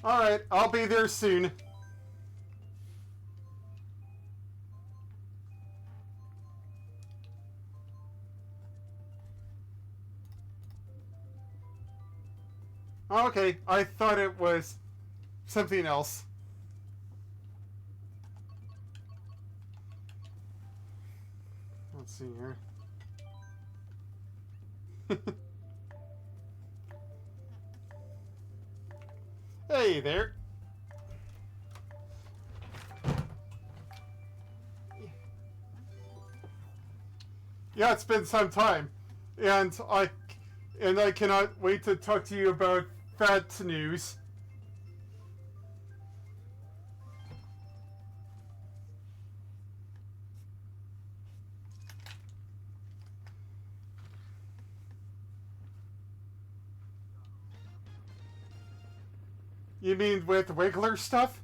Alright, I'll be there soon. Okay, I thought it was something else. Let's see here. Hey there. Yeah, it's been some time, and I cannot wait to talk to you about that news. You mean with Wiggler stuff?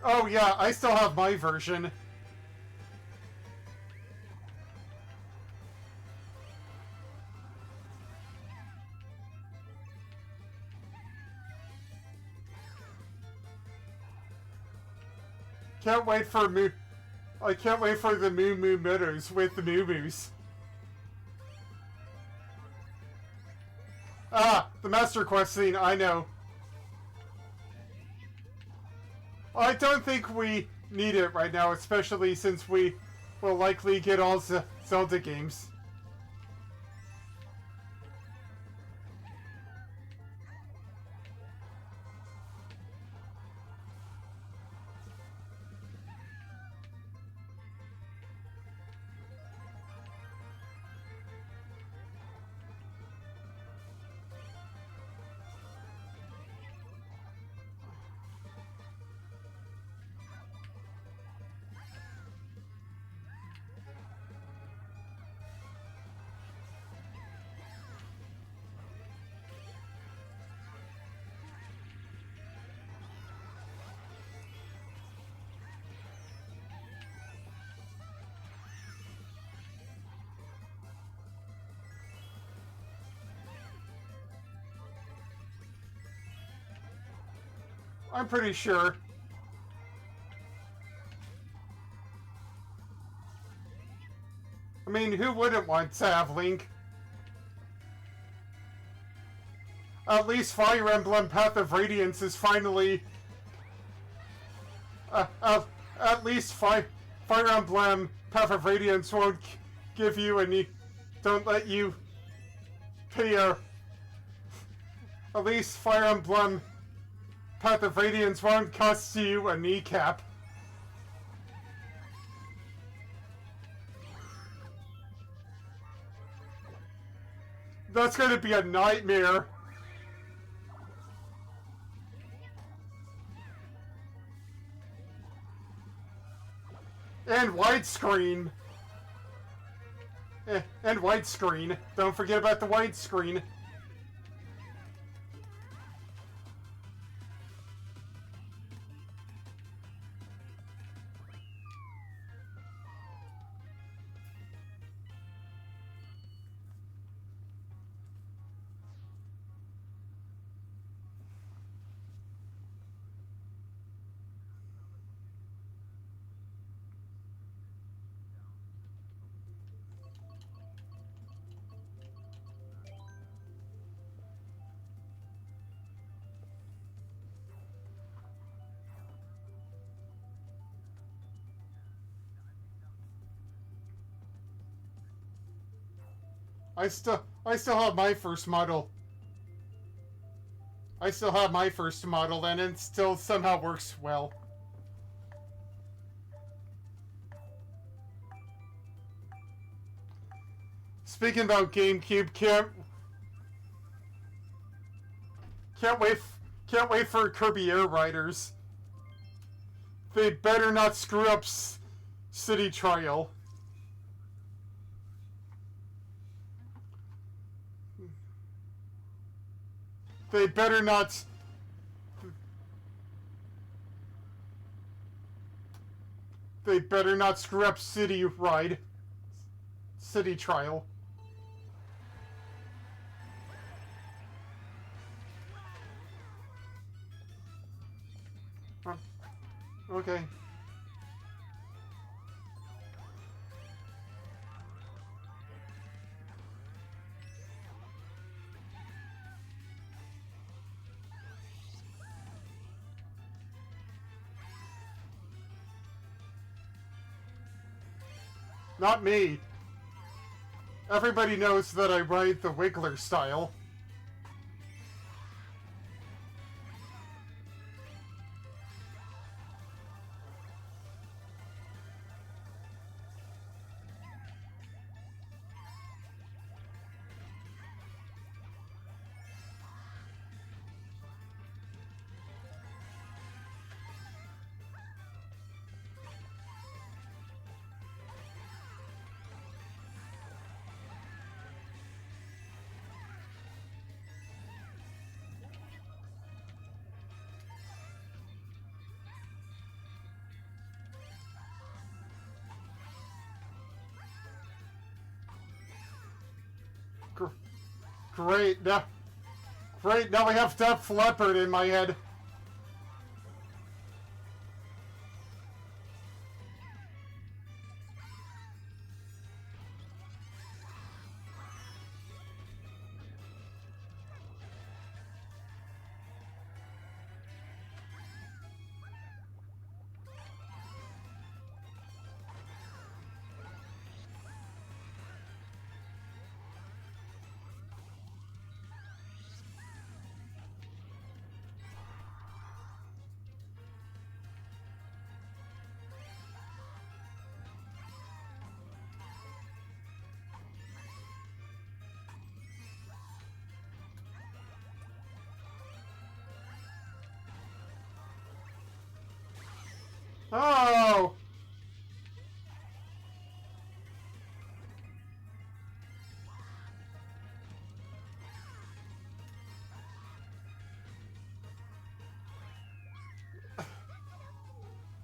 Oh yeah, I still have my version. Can't wait for I can't wait for the Moo Moo Meadows with the Moo Moos. Ah, the Master Quest scene, I know. I don't think we need it right now, especially since we will likely get all Zelda games. I'm pretty sure. I mean, who wouldn't want to have Link? At least Fire Emblem Path of Radiance is finally... at least Fire Emblem Path of Radiance won't give you any... Don't let you pay a... At least Fire Emblem Path of Radiance won't cost you a kneecap. That's gonna be a nightmare. And widescreen. And widescreen. Don't forget about the widescreen. I still have my first model. I still have my first model, and it still somehow works well. Speaking about GameCube, can't wait for Kirby Air Riders. They better not screw up City Trial. They better not. They better not screw up City Ride. City Trial. Okay. Not me. Everybody knows that I ride the Wiggler style. Great, now we have Def Leppard in my head. Oh!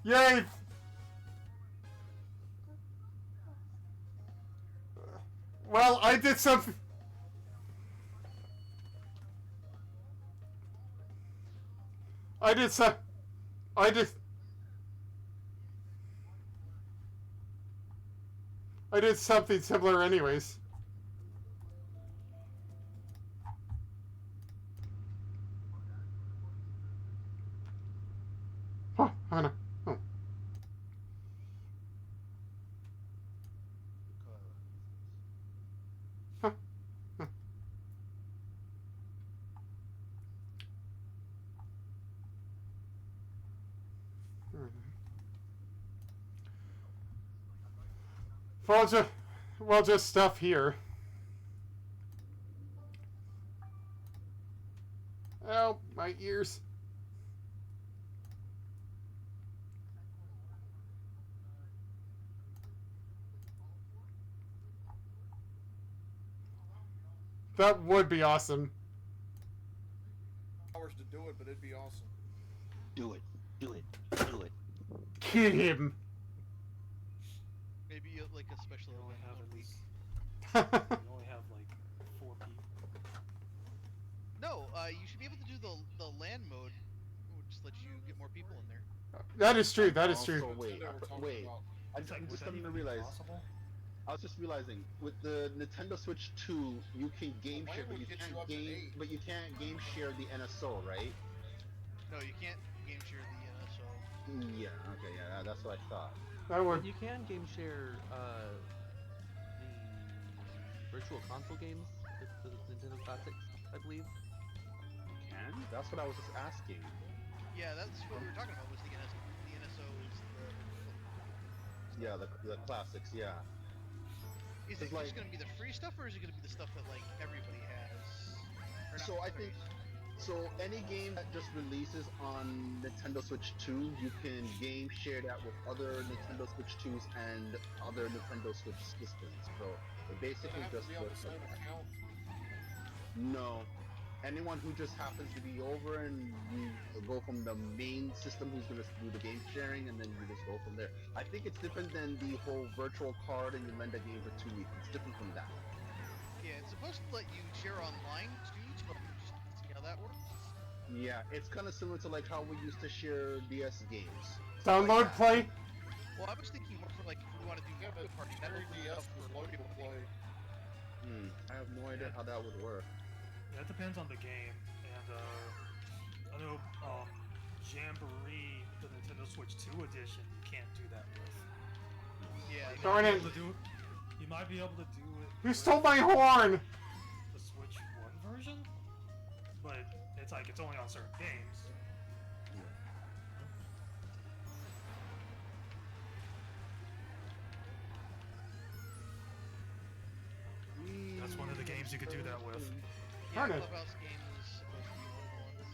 Yay! Well, I did something. I did some. I did. I did something similar, anyways. Oh, I know. Oh. Huh. Huh. Well, just stuff here. Oh, my ears. That would be awesome. Hours to do it, but it'd be awesome. Do it. Do it. Do it. Kill him. Maybe like a special You only event have one at week. least. You only have like 4 people. No, you should be able to do the land mode, which just lets you get more people in there. That is true. That is Also, true. wait. I'm just coming to realize. Possible? I was just realizing with the Nintendo Switch 2, you can game Well, share, mine but would you get you can't up to game, 8. but you can't game share the NSO, right? No, you can't game share the NSO. Yeah. Okay. Yeah. That's what I thought. That would. You can game share the virtual console games, the Nintendo Classics, I believe. You can? That's what I was just asking. Yeah, that's what we were talking about. Was the NSO? The NSO is the. Yeah, the classics. Yeah. Is it It's like- just going to be the free stuff, or is it going to be the stuff that like everybody has? Or not So I think. everybody- So any game that just releases on Nintendo Switch 2, you can game share that with other Nintendo Switch 2s and other Nintendo Switch systems. So it Does it basically have to just be on the works same like that. account? No. anyone who just happens to be over and you go from the main system who's going to do the game sharing, and then you just go from there. I think it's different than the whole virtual card and you lend a game for 2 weeks. It's different from that. Yeah, it's supposed to let you share online too, so I'm just see how that works. Yeah, it's kind of similar to like how we used to share DS games. Download, Like that. play. Well, I was thinking more for like if we want to do Yeah, but Mario Party, that Terry opens it DS up was for loaded to play. I have no idea how that would work. Yeah, it depends on the game. And I know Jamboree, the Nintendo Switch 2 edition, you can't do that with. Yeah, You Darn might be it. able to do it. You might be able to do it. You with stole my horn! the Switch 1 version, but it's like it's only on certain games. That's one of the games you could do that with. yeah, Darn it. Clubhouse game is supposed to be one of the ones.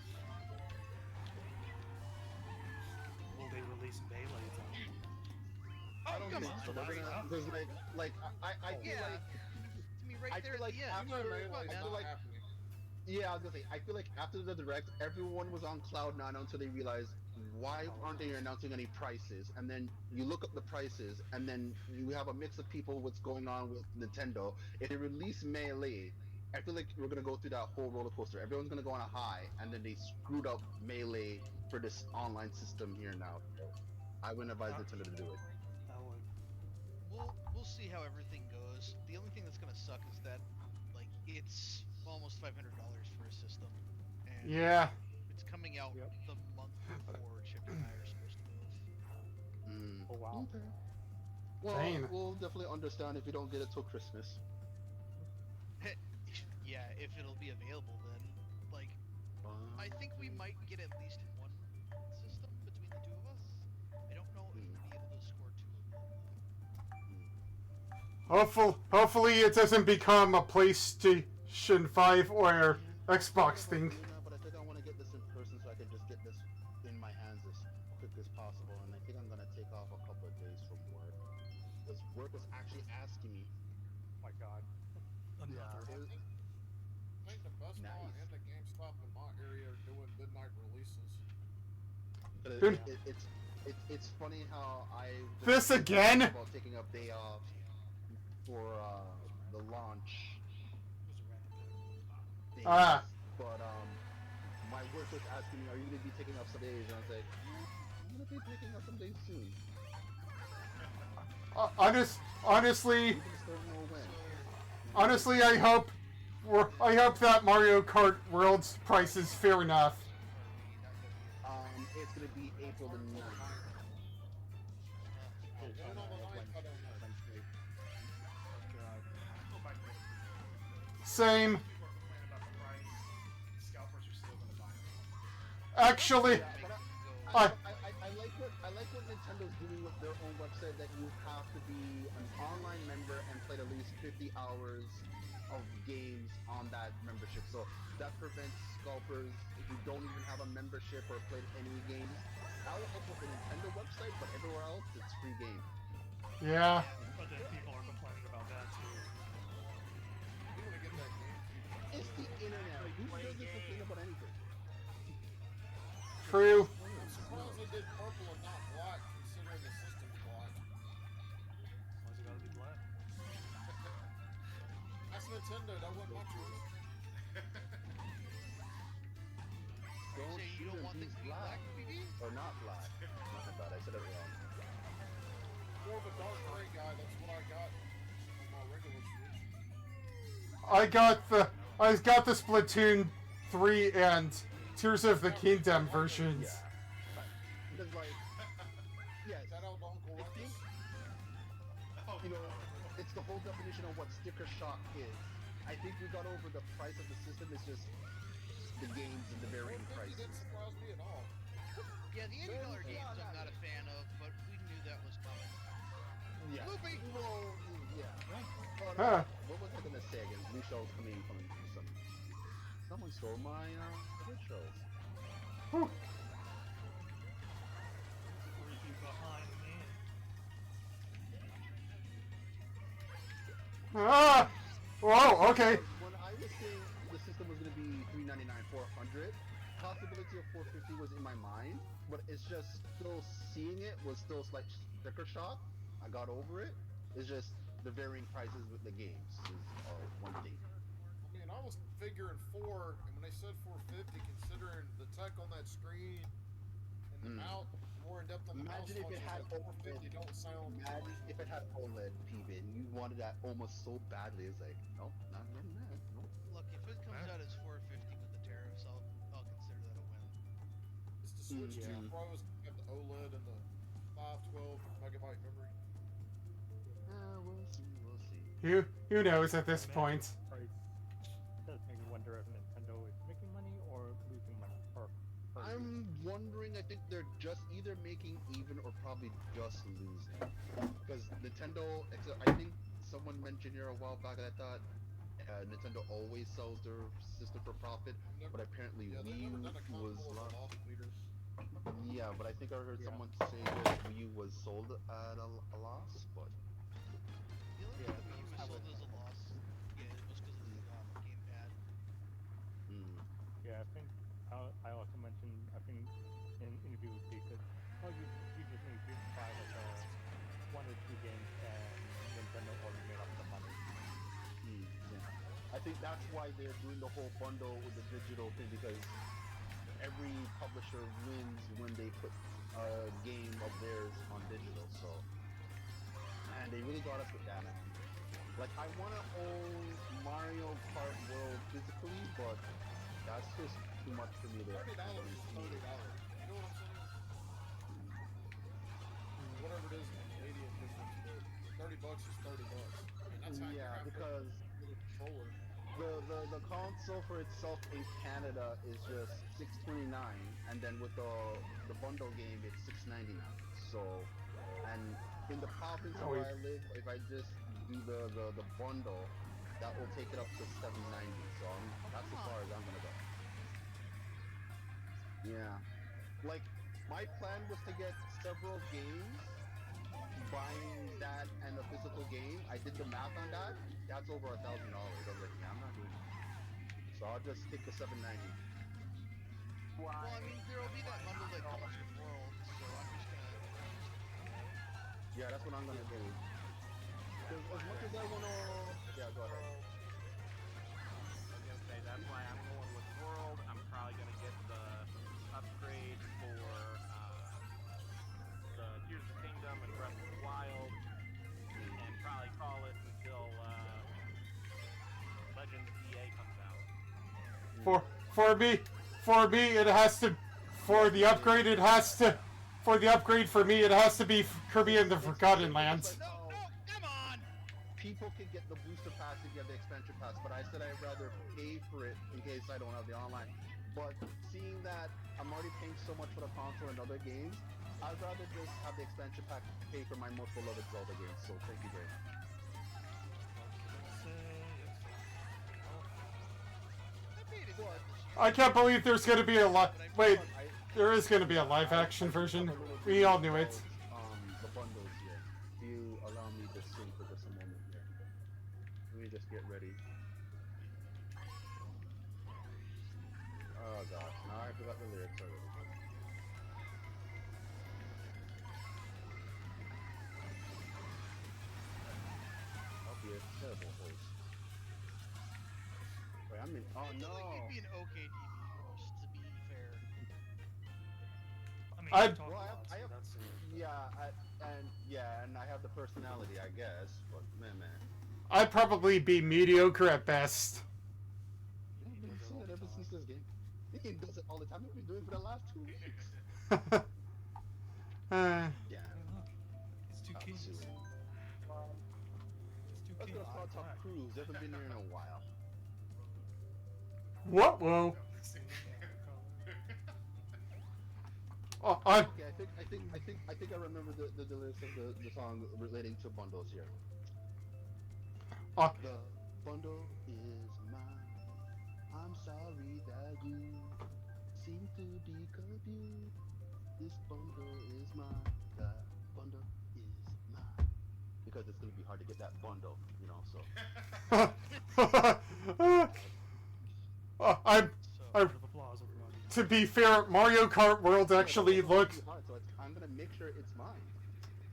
Will they release Melee though? I don't Come think on, so. They're buddy. gonna, because I feel Yeah. like, To me, right I there feel at like the end. after- Come Melee on, is man. feel not like- happening. yeah, I was gonna say, I feel like after the direct, everyone was on cloud nine until they realized, why aren't they announcing any prices? And then you look up the prices, and then you have a mix of people what's going on with Nintendo. If they release Melee, I feel like we're gonna go through that whole roller coaster. Everyone's gonna go on a high, and then they screwed up Melee for this online system here now. So I wouldn't advise Nintendo to do it. I would. We'll see how everything goes. The only thing that's gonna suck is that like it's almost $500 for a system, and Yeah. it's coming out Yep. the month before Chip and I are supposed to move. Oh wow. Okay. Well, Dang. we'll definitely understand if you don't get it till Christmas. Yeah, if it'll be available then. Like, I think we might get at least one system between the two of us. I don't know if we'd be able to score two of them. Hopefully it doesn't become a PlayStation 5 or Xbox thing. But I think I want to get this in person so I can just get this in my hands as quick as possible. And I think I'm gonna take off a couple of days from work, because work was actually asking me. Oh my god. Another. it was- I think the Best Buy Nice. and the GameStop in my area are doing midnight releases. but Dude. it's funny how I This again? about taking a day off for the launch days, Ah. but my work was asking me, are you gonna be taking off some days? And I was like, I'm gonna be taking off some days soon. Honestly, We just don't know when. honestly, I hope that Mario Kart World's price is fair enough. It's gonna be April the 9th. When on the ninth, I don't know. Same. People are complaining about the price. Scalpers are still going to buy them. Actually, Yeah, but I- I like what Nintendo's doing with their own website, that you have to be an online member and played at least 50 hours of games on that membership. So that prevents scalpers who don't even have a membership or played any games. That will help with the Nintendo website, but everywhere else it's free game. yeah. But then people are complaining about that too. You want to get that game? It's the internet. Who doesn't complain about anything? True. I'm surprised they did purple and not black, considering the system's black. Why's it gotta be black? That's Nintendo. That wasn't my choice. Don't Say you shoot don't him, want he's things to be black. black, BB? Or not black. My bad, I said it wrong. More of a dark gray guy. That's what I got on my regular Switch. I got the Splatoon 3 and Tears of the Kingdom versions. Yeah. Because like, yes, Is that out to Uncle I Ruckus? think, you know, it's the whole definition of what sticker shock is. I think we got over the price of the system. It's just the games and the varying 450 prices. didn't surprise me at all. Yeah, the $80 games I'm not a fan of, but we knew that was coming. Yeah. Loopy! Well, yeah. But, Huh. what was I gonna say again? Blue shells coming from some. Someone stole my blue shells. Whew. Freaky behind me. Ah! Whoa, okay. When I was saying the system was gonna be $399, possibility of 450 was in my mind, but it's just still seeing it was still slight sticker shock. I got over it. It's just the varying prices with the games is one thing. I mean, I was figuring 4, and when they said 450, considering the tech on that screen and the mount, more in depth on the mouse Imagine if it had functions, like 450 don't sound. Imagine if it had OLED, PB, and you wanted that almost so badly. It's like, nope, not getting that. Nope. Look, if it comes out as 450 with the tariffs, I'll consider that a win. It's the Switch Yeah. 2 Pros have the OLED and the 512 megabyte memory. We'll see, we'll see. Who knows at this point? Price does make me wonder if Nintendo is making money or losing money. I'm wondering, I think they're just either making even or probably just losing. Because Nintendo, I think someone mentioned here a while back that I thought Nintendo always sells their system for profit, but apparently Yeah, they've Wii never done a was console as a loss leader. Yeah, but I think I heard someone say that Wii was sold at a loss, but The only reason the Wii was sold as a loss, yeah, it was because of the gamepad. Yeah, I think I also mentioned, I think in an interview with Steve said, oh, you just need to buy like one or two games and Nintendo already made up the money. yeah. I think that's why they're doing the whole bundle with the digital thing, because every publisher wins when they put a game of theirs on digital, so man, they really got us with that. Like, I want to own Mario Kart World physically, but that's just too much for me to $30 is $30. You know what I'm saying? Whatever it is in Canadian difference, but $30 is $30. I mean, that's how Yeah, because with a controller. the console for itself in Canada is just $6.29, and then with the bundle game it's $6.99. So, and in the province where I live, if I just do the bundle, that will take it up to $7.90. So that's as far as I'm gonna go. Yeah, like my plan was to get several games, buying that and a physical game. I did the math on that. That's over $1,000. I was like, yeah, I'm not doing it. So I'll just take the $7.90. Well, I mean, there will be that bundle that comes with World, so I'm just gonna. Yeah, that's what I'm gonna do. Because as much as I wanna, yeah, go ahead. I was gonna say that's why I'm going with World. I'm probably gonna get the upgrade for the Tears of the Kingdom and Breath of the Wild, and probably call it until Legends of EA comes out. For me, it has to. For the upgrade, it has to. For the upgrade, for me, it has to be Kirby and the Forgotten Lands. No, come on! People can get the booster pass if you have the expansion pass, but I said I'd rather pay for it in case I don't have the online. But seeing that I'm already paying so much for the console and other games, I'd rather just have the expansion pack pay for my most beloved Zelda games. So thank you very much. I paid it for that this year. I can't believe there's gonna be a live. Wait, there is gonna be a live action version. We all knew it. The bundles here. Do you allow me to sing for just a moment here? Let me just get ready. Oh gosh, now I forgot the lyrics already. I'll be a terrible host. Wait, I'm in. Oh I feel no! like you'd be an okay TV host, to be fair. I mean, I- you talk Well, a lot, I so have, that's and I have the personality, I guess. But man. I'd probably be mediocre at best. I've been seeing it ever since this game. This game does it all the time. I've been doing it for the last 2 weeks. Yeah. Hey, look, it's two keys. Absolutely. It's two Let's keys. go to Star Talk Cruise. They haven't been here in a while. What? Whoa. Oh, Okay, I think I remember the lyrics of the song relating to bundles here. The bundle is mine. I'm sorry that you seem to be confused. This bundle is mine. The bundle is mine. Because it's gonna be hard to get that bundle, you know. So I'm. So, I, Round of applause, everybody. to be fair, Mario Kart World actually looks... So I'm gonna make sure it's mine.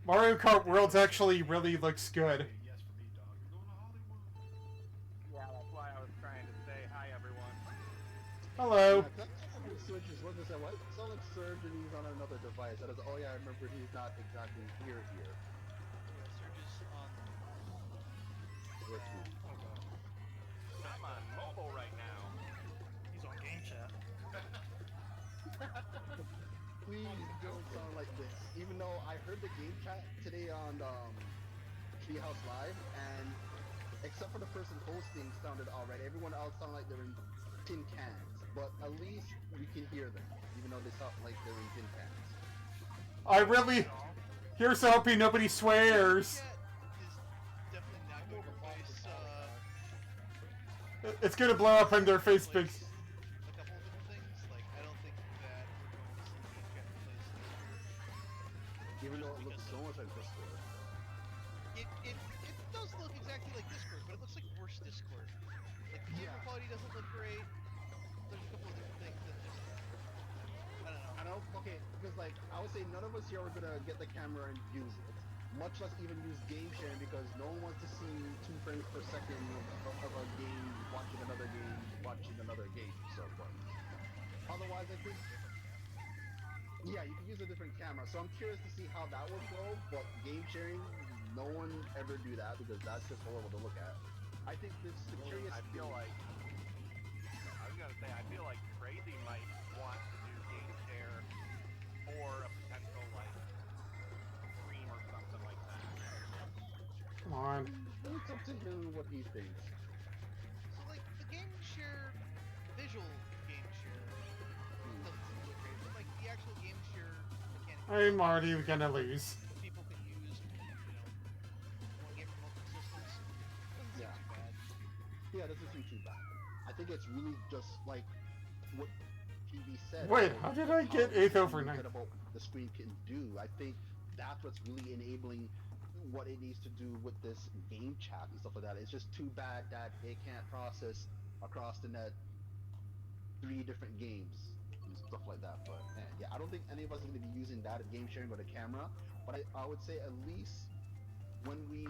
Mario Kart World actually really looks good. Yes, for me, dog. You're going to Hollywood. Yeah, that's why I was trying to say hi, everyone. Hello. Yeah, Surge is what they said. Why does it sound like Surge and he's on another device? That is, oh yeah, I remember he's not exactly here. Yeah, Surge is on. Where to? Oh god. I'm on mobile right now. He's on game chat. Please don't sound like this. Even though I heard the game chat today on Treehouse Live, and except for the person hosting sounded alright, everyone else sounded like they're in tin cans. But at least we can hear them, even though they sound like they're in tin cans. I really... Here's hoping nobody swears. Chat is definitely not going to replace It's gonna blow up in their face big... a couple of different things. Like, I don't think that we're going to see game chat replace Discord. Even though it looks so much like Discord. It does look exactly like Discord, but it looks like worse Discord. Like, the camera quality doesn't look great. There's a couple of different things that just... I don't know. I know, okay, because like, I would say none of us here are gonna get the camera and use it. Much less even use game sharing because no one wants to see 2 frames per second of a game, watching another game, so forth. Otherwise, I think... Yeah, you can use a different camera, so I'm curious to see how that would go, but game sharing, no one ever do that because that's just horrible to look at. I think this is the curious I feel like... I was gonna say, I feel like Crazy might want to do game share or a potential, like, stream or something like that. Come on. It's up to him what he thinks. So, like, the game share, visual game share, doesn't seem to look great, but, like, the actual game share mechanic I'm already gonna lose. that people can use, one game from multiple systems, doesn't seem Yeah. too bad. Yeah, this isn't too bad. I think it's really just like what PV said. Wait, about how did I get the 8th screen overnight? can- About the screen can do. I think that's what's really enabling what it needs to do with this game chat and stuff like that. It's just too bad that it can't process across the net 3 different games and stuff like that. But yeah, I don't think any of us are going to be using that as game sharing with a camera. But I would say at least when we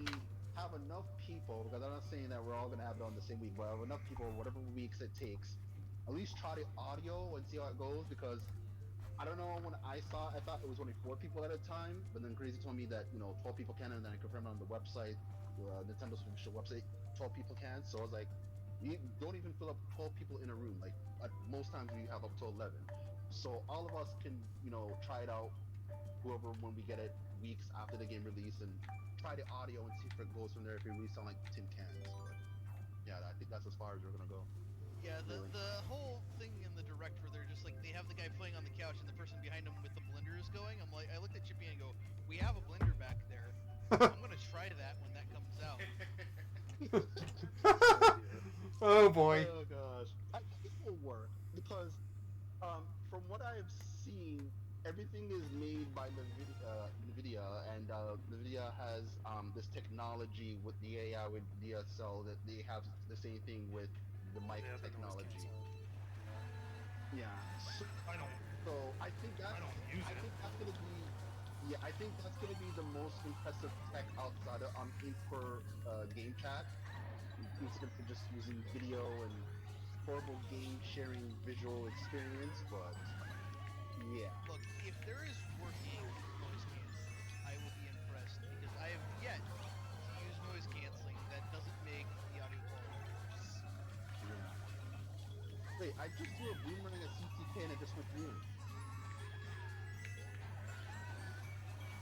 have enough people, because I'm not saying that we're all going to have it on the same week, but have enough people, whatever weeks it takes, at least try the audio and see how it goes, because I don't know, when I thought it was only 4 people at a time, but then Crazy told me that, 12 people can, and then I confirmed on the website, Nintendo's official website, 12 people can, so I was like, you don't even fill up 12 people in a room, like, at most times we have up to 11. So all of us can, try it out, whoever, when we get it, weeks after the game release, and try the audio and see if it goes from there, if it really sound like tin cans. But yeah, I think that's as far as we're gonna go. Yeah, the Really? the whole thing in the direct where they're just like, they have the guy playing on the couch and the person behind him with the blender is going, I'm like, I looked at Chippy and go, we have a blender back there. I'm gonna try that when that comes out. Oh boy. Oh gosh, I think it will work because from what I've seen, everything is made by NVIDIA, and NVIDIA has this technology with the AI with DSL that they have the same thing with the mic Yeah, the noise technology. cancel. Yeah. So, I don't. I think I don't use it. think that's gonna be. Yeah, I think that's gonna be the most impressive tech outside of in-core game chat, instead of just using video and horrible game sharing visual experience. But yeah, Look, if there is working noise canceling, I will be impressed because I have yet to use noise canceling that doesn't make the audio quality worse. wait, I just threw a boomerang at CTK and it just went through.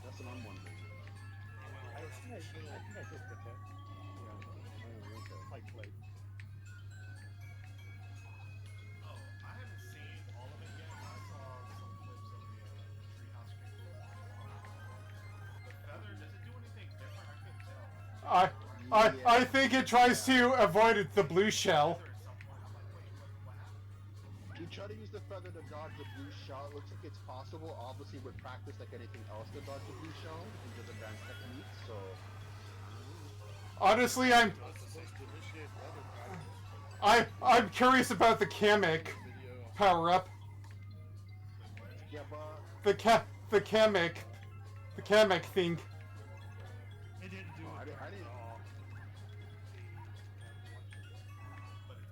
That's what I'm wondering. I think I just did it. Oh, okay. Like, Oh, I haven't seen all of it yet. I saw some clips of the treehouse people. The feather, does it do anything different? I couldn't tell. I think it tries to avoid the blue shell. Feather at some point, I'm like, wait, what happened? You try to use the feather to dodge the blue shell. It looks like it's possible, obviously with practice like anything else, to dodge the blue shell and just advanced techniques. So Honestly, I'm curious about the Kamek power up. Yeah, but the Kamek thing. It didn't do Oh, I it didn't- I at didn't- all.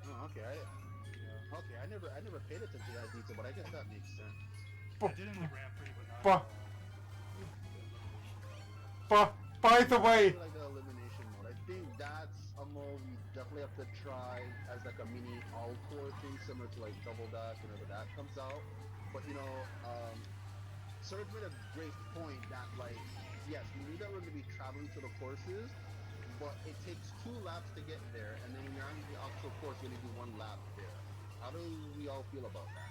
oh, okay, okay, I never paid attention to that detail, but I guess that makes sense. It did in the Grand Prix, but not But- the elimination. But by the I way, really like the elimination mode. I think that's a mode you definitely have to try as like a mini all-core thing, similar to like Double Dash whenever that comes out. But you know, Serge made a great point that like, yes, we knew that we're going to be traveling to the courses, but it takes 2 laps to get there, and then when you're on the actual course, you're going to do 1 lap there. How do we all feel about that?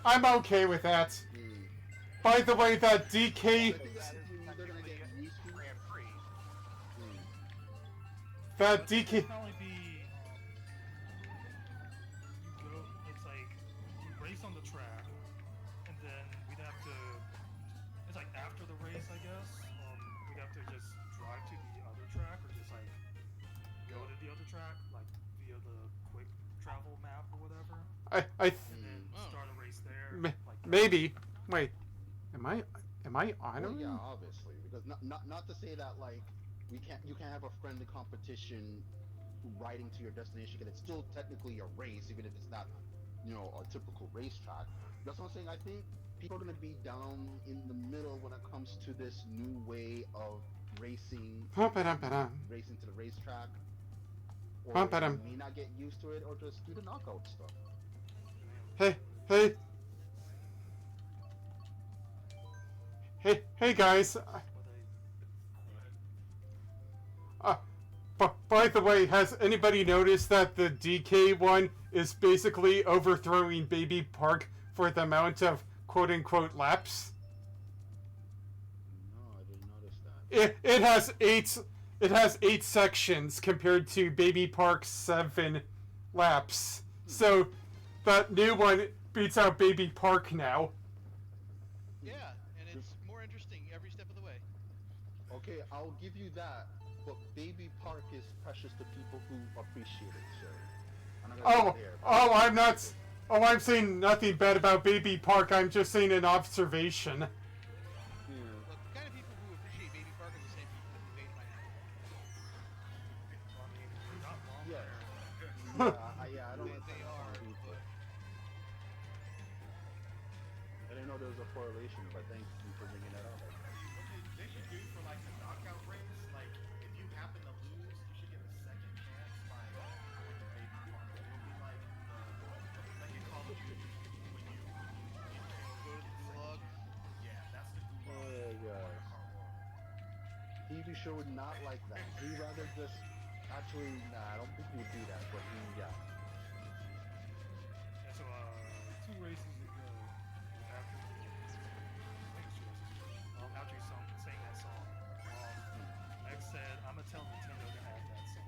I'm okay with that. Hmm. By the way, that I DK, think that's something they're going to get used to. Grand Prix. Hmm. that But DK, it'd probably be you go. It's like you race on the track, and then we'd have to. It's like after the race, I guess. We'd have to just drive to the other track, or just like go to the other track, like via the quick travel map or whatever, I and then Oh. start a race there. m- Like maybe. Wait, am I Well, honoring? yeah, obviously, because not to say that like you can't have a friendly competition riding to your destination, because it's still technically a race, even if it's not, you know, a typical racetrack. That's what I'm saying. I think people are gonna be down in the middle when it comes to this new way of racing, racing to the racetrack, or Ba-ba-dum. they may not get used to it, or just do the knockout stuff. Hey, hey, hey guys. By the way, has anybody noticed that the DK one is basically overthrowing Baby Park for the amount of quote-unquote laps? No, I didn't notice that. It has 8 sections compared to Baby Park's 7 laps. So that new one beats out Baby Park now. Yeah, and it's more interesting every step of the way. Okay, I'll give you that, but Baby Park is precious to people who appreciate it, so I'm not gonna Oh, go there. oh, I'm not. Oh, I'm saying nothing bad about Baby Park. I'm just saying an observation. Yeah. Look, the kind of people who appreciate Baby Park are the same people who hate Pineapple. I mean, you're not wrong Yeah. there. I don't like They that are, song either. but I didn't know there was a correlation, but thank you for bringing that up. What they should do for like the knockout race, like if you happen to lose, you should get a second chance by going to Baby Park. It would be like like in Call of Duty when you go to the gulag. yeah, that's the gulag. Oh gosh. TV show would not like that. He'd rather just actually I don't think he would do that, but yeah. Yeah, so 2 races ago, after I think it's 2 races ago, after you sang that song, Meg said, "I'm gonna tell Nintendo to add that song."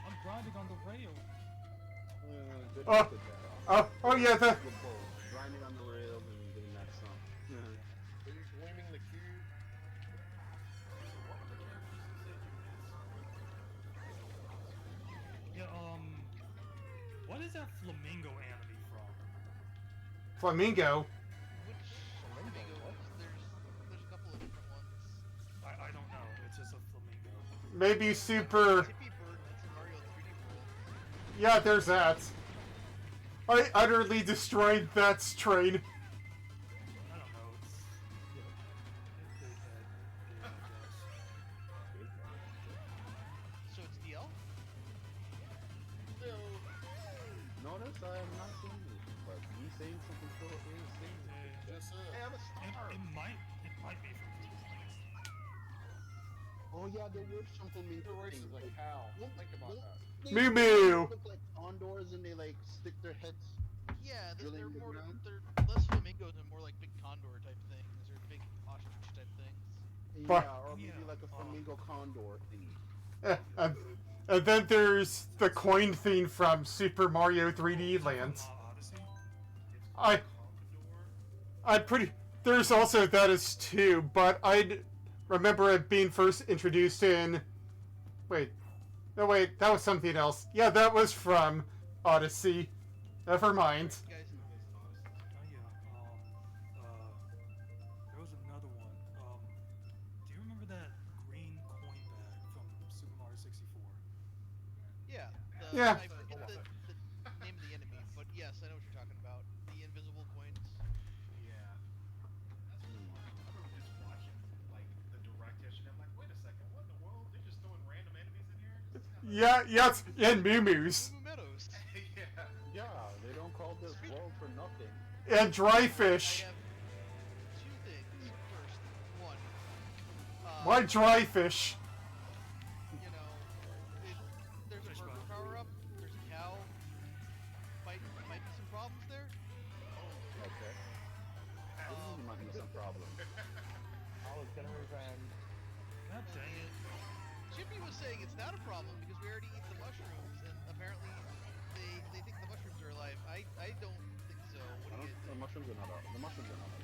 I'm grinding on the rail. Good Oh. luck with that. Oh yeah, the Good both. Grinding on the rails and getting that song. Are you blaming the cube? Yeah, what is that flamingo anime from? Flamingo. Which Flamingo ones? There's a couple of different ones. I don't know. It's just a flamingo. Maybe Super. Tippy Bird, that's in Mario 3D World. Yeah, there's that. I utterly destroyed that train. I don't know. It's big head game, I guess. So it's DL? Notice I am not saying it, but me saying something so is saying it. Yes, sir. Hey, I'm a star. It might be from Oh yeah, there were some flamingo The race is things. like how? Think about that. Moo Moo. Look like condors and they like stick their heads. Yeah, they're Drilling the more, ground? they're less flamingos and more like big condor type things, or big ostrich type things. But- Yeah, or maybe Yeah, like a flamingo condor thingy. And then there's the coin thing from Super Mario 3D Land. Odyssey. I'm pretty. There's also that as 2, but I remember it being first introduced in. Wait. No, wait, that was something else. Yeah, that was from Odyssey. Never mind. Guys, Yeah. I forget the name of the enemy, but yes, I know what you're talking about. The invisible coins. Yeah. That's what it was. I remember just watching like the direct yesterday. I'm like, wait a second, what in the world? They're just throwing random enemies in here? This is kinda... Yes, and Moo-Moos. Moo Meadows. yeah. Yeah, they don't call this world for nothing. And dry I fish. have two things. First, one. Why dry fish? You know, there's a burger power up. There's a cow. Might be some problems there. Okay. There might be some problem. I was gonna revenge. God dang it. Chippy was saying it's not a problem because we already eat the mushrooms, and apparently they think the mushrooms are alive. I don't think so. What do you The think? mushrooms are not out. The mushrooms are not out.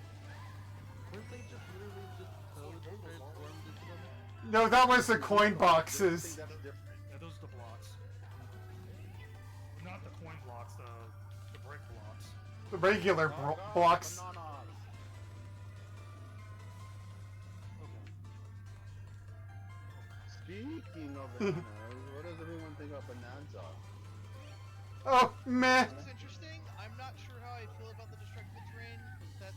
Weren't they just literally just toads transformed into them? No, that was the coin I boxes. think that's different. Yeah, those are the blocks. Not the coin blocks, the brick blocks. The regular blocks. Bananas. Okay. Speaking of bananas, what does everyone think of bonanza? Oh, meh. It's interesting. I'm not sure how I feel about the destructible terrain because that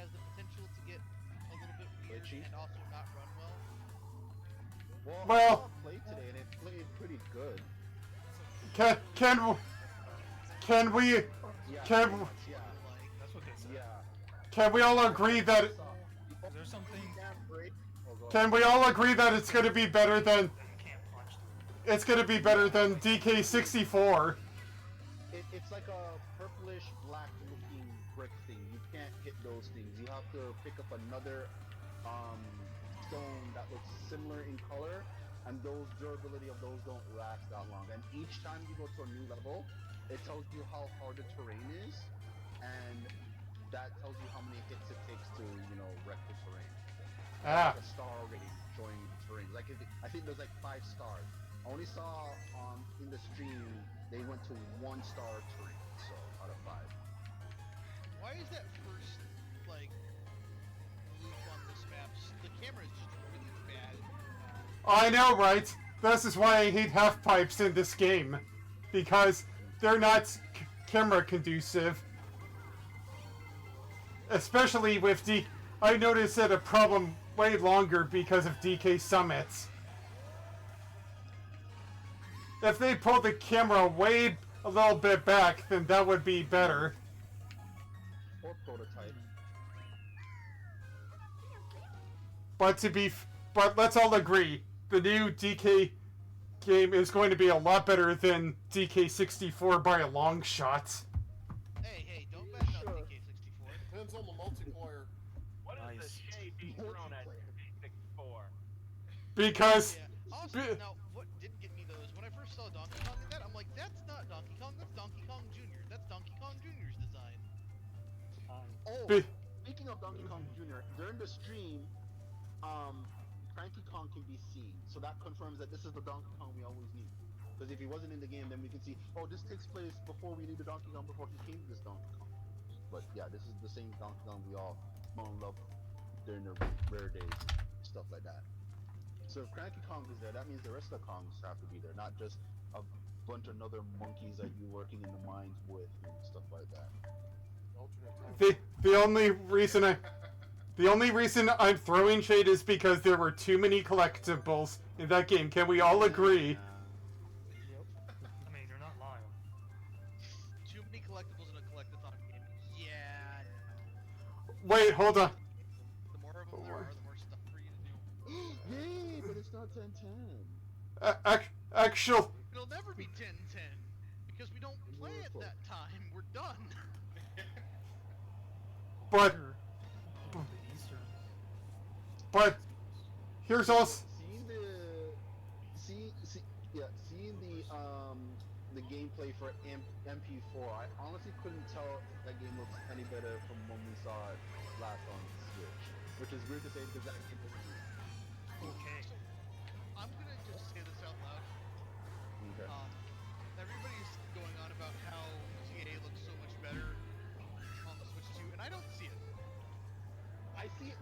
has the potential to get a little bit weird Glitchy? and also not run well. Well- I played today and it played pretty good. Can we Yeah. Can- pretty much, yeah. Like, That's what they said. Yeah. can we all agree that Is there something can we all agree that it's going to be better than that you can't punch through? it's going to be better than DK64? It's like a purplish black looking brick thing. You can't hit those things. You have to pick up another stone that looks similar in color, and those durability of those don't last that long. And each time you go to a new level, it tells you how hard the terrain is, and that tells you how many hits it takes to, wreck the terrain. Ah, Like a star rating showing the terrain. Like I think there's like 5 stars. I only saw in the stream they went to 1-star terrain, so out of 5. why is that first like loop on this map? The camera is just really bad. I know, right? This is why I hate half pipes in this game, because they're not camera conducive. Especially with I noticed that a problem way longer because of DK summits. If they pulled the camera way a little bit back, then that would be better. Or prototype. But let's all agree, the new DK game is going to be a lot better than DK64 by a long shot. Hey, don't bet on Sure. DK64. Depends on the multiplayer. What is Nice. the shade being thrown at 64? Because Yeah. Also, now what didn't get me though is when I first saw Donkey Kong in that, I'm like, that's not Donkey Kong, that's Donkey Kong Jr. That's Donkey Kong Jr.'s design. Oh, Be- speaking of Donkey Kong Jr., during the stream, Cranky Kong can be seen, so that confirms that this is the Donkey Kong we always need. Because if he wasn't in the game, then we can see, oh, this takes place before we need the Donkey Kong, before he came to this Donkey Kong. But yeah, this is the same Donkey Kong we all fall in love during the rare days, stuff like that. So if Cranky Kong is there, that means the rest of the Kongs have to be there, not just a bunch of other monkeys that you're working in the mines with and stuff like that. Alternate time. the only reason I'm throwing shade is because there were too many collectibles in that game. Can we all agree? I mean, you're not lying. Too many collectibles in a collectathon game. Yeah, no. Wait, hold on. The more of them there are, the more stuff for you to do. Yay, but it's not 10-10. Actual. It'll never be 10-10 because we don't play at that time. We're done. But The Eastern. here's also. Seeing the gameplay for MP4, I honestly couldn't tell if that game looks any better from when we saw it last on Switch, which is weird to say because that game was Okay. So, I'm gonna just say this out loud. okay. Everybody's going on about how TA looks so much better on the Switch 2, and I don't see it. I see it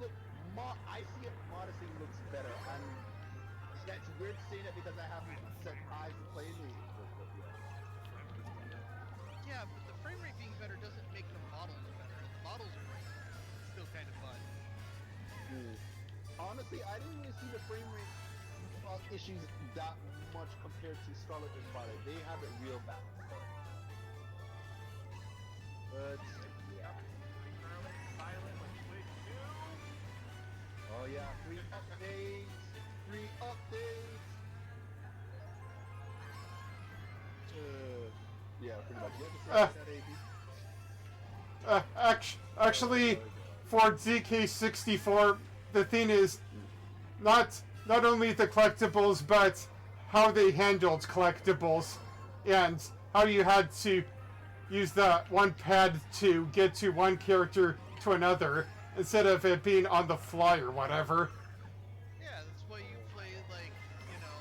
modestly looks better, and that's weird to say that because I haven't set eyes to play the Yeah, but the frame rate being better doesn't make the models better. The models are still kind of fun. Honestly, I didn't really see the frame rate issues that much compared to Scarlet and Violet. They have it real bad. But yeah. Scarlet, Violet, like Switch 2. Oh yeah, free updates. Free updates. Yeah, pretty much. You have to say that, AB. Actually, for DK64, the thing is not only the collectibles, but how they handled collectibles, and how you had to use that one pad to get to one character to another instead of it being on the fly or whatever. Yeah, that's why you play, like, you know,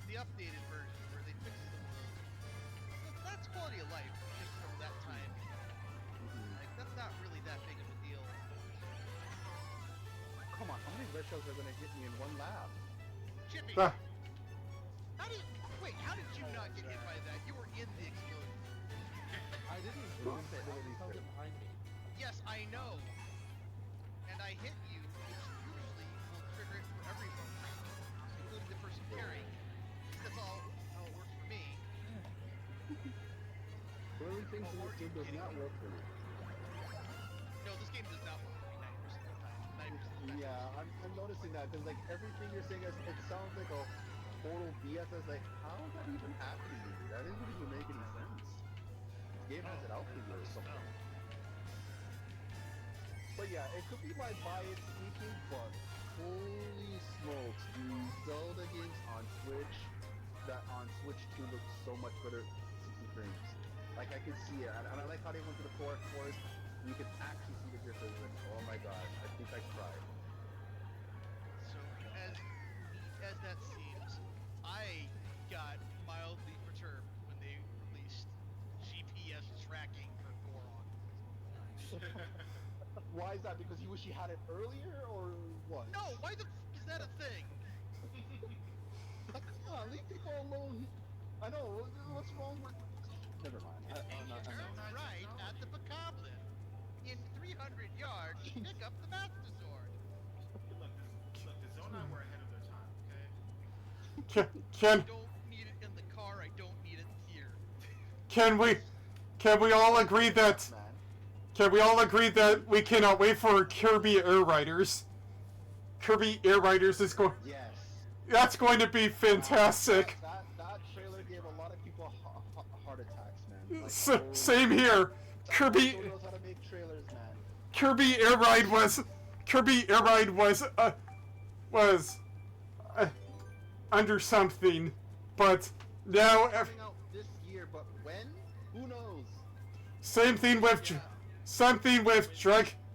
the updated version where they fix some of those. That's quality of life, just from that time. Like, that's not really that big of a deal. Come on, how many red shells are gonna hit me in one lap? Chippy! Uh, Wait, how did you not get hit by that? You were in the explosion. I didn't drop it. I felt it behind me. Yes, I know. And I hit you, which usually will trigger it for everyone, including the person carrying. That's all how it works for me. Clearly things in this game does not work for me. No, this game does not work for me 90% of the time. 90% of the time. Yeah, I'm noticing that because like everything you're saying, it sounds like a total BS. I was like, how is that even happening? That doesn't even make any sense. This game has it out for you or something. But yeah, it could be my bias speaking, but holy smokes, the Zelda games on Switch, that on Switch 2 look so much better at 60 frames. Like I can see it, and I like how they went to the forest. You can actually see the difference. And oh my gosh, I think I cried. So, as neat as that seems, I got mildly perturbed when they released GPS tracking for Goron. Why is that? Because you wish you had it earlier, or what? No, why the f is that a thing? Like, come on, leave people alone. I know. What's wrong with? Never mind. I'm not. Turn right at the Bokoblin. In 300 yards, pick up the Master Sword. Look, the Zonai were ahead of their time, okay? Can I don't need it in the car. I don't need it here. can we all agree that Man. We cannot wait for Kirby Air Riders? Kirby Air Riders is going. Yes. That's going to be fantastic. That trailer gave a lot of people heart attacks, man. Like, Same here. Kirby Nintendo knows how to make trailers, man. Kirby Air Ride was under something, but now Coming out this year, but when? Who knows? same thing with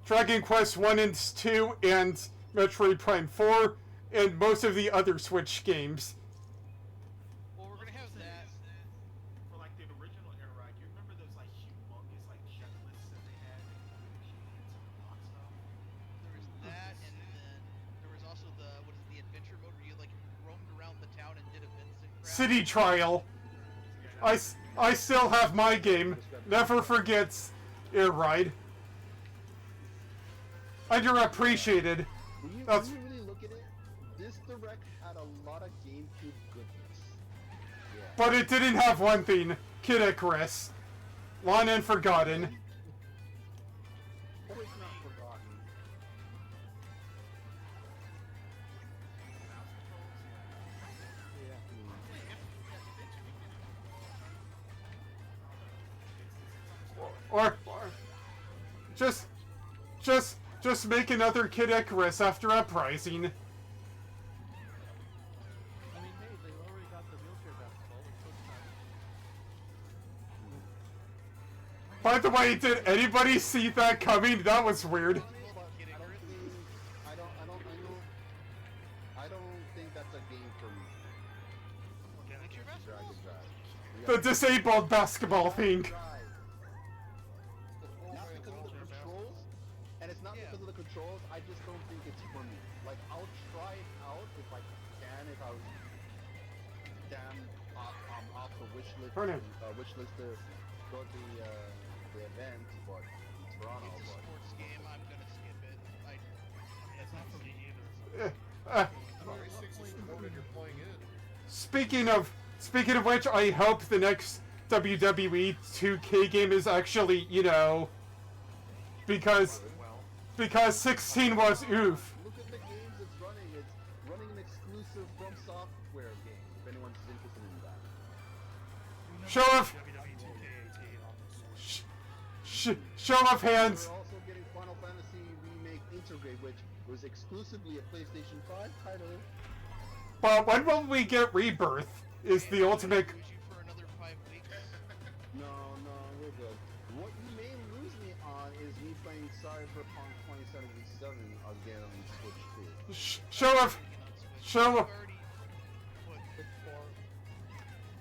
Dragon Quest 1 and 2 and Metroid Prime 4 and most of the other Switch games. Well, we're gonna have that. For like the original Air Ride, you remember those like humongous like checklists that they had that you could unlock stuff? There was that, and then there was also the adventure mode where you like roamed around the town and did events and crap. City Trial. I still have my game. Never forgets Air Ride. Underappreciated. When you That's- really look at it, this Direct had a lot of GameCube goodness. Yeah. But it didn't have one thing. Kid Icarus. Long and forgotten. Or it's not forgotten. Or just make another Kid Icarus after Uprising. I mean, hey, they already got the wheelchair basketball. It's so By the way, did anybody see that coming? That was weird. I don't think that's a game for me. Wheelchair basketball? Dragon Drive. The disabled basketball thing. Not because of the controls, and it's not because of the controls. I just don't think it's for me. Like I'll try it out if I can. If I was damn off the wish list, Burn it. wish list go to the event, but in Toronto. It's a But sports game. I'm gonna skip it. It's not for me either. Uh, 26 is sport and you're playing it. speaking of which, I hope the next WWE 2K game is actually, you know, because 16 was oof. look at the games it's running. It's running an exclusive From Software game. If anyone's interested in that. Show of WWE 2K18 on the Switch. show of hands. We're also getting Final Fantasy Remake Integrate, which was exclusively a PlayStation 5 title. But when will we get Rebirth? Is the ultimate. Lose you for another 5 weeks. No, we're good. What you may lose me on is me playing Cyberpunk 2077 again on Switch 2. Show of show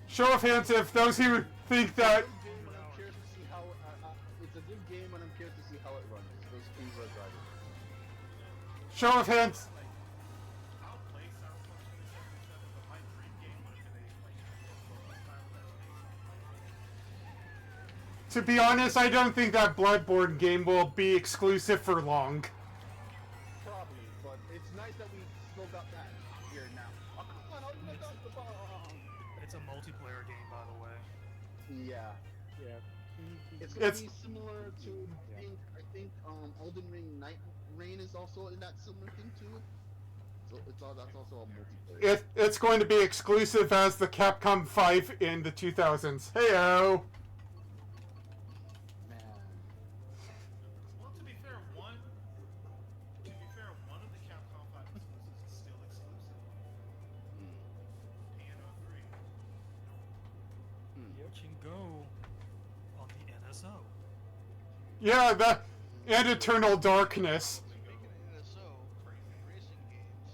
show of hands if those who think that. It's a good game, and I'm curious to see how it runs. Those screens are driving. Show of hands. I'll play Cyberpunk 2077, but my dream game would have been To be honest, I don't think that Bloodborne game will be exclusive for long. Probably, but it's nice that we still got that here now. Oh, come on, how did I dodge the bomb? It's a multiplayer game, by the way. Yeah. Yeah. It's gonna It's- be similar to I think Elden Ring Night Rain is also in that similar thing too. So that's also a multiplayer. It's going to be exclusive as the Capcom 5 in the 2000s. Heyo. Man. Well, to be fair, one of the Capcom 5 exclusives is still exclusive. Piano 3. Watching Go on the NSO. Yeah, that and Eternal Darkness. Speaking of NSO, racing games.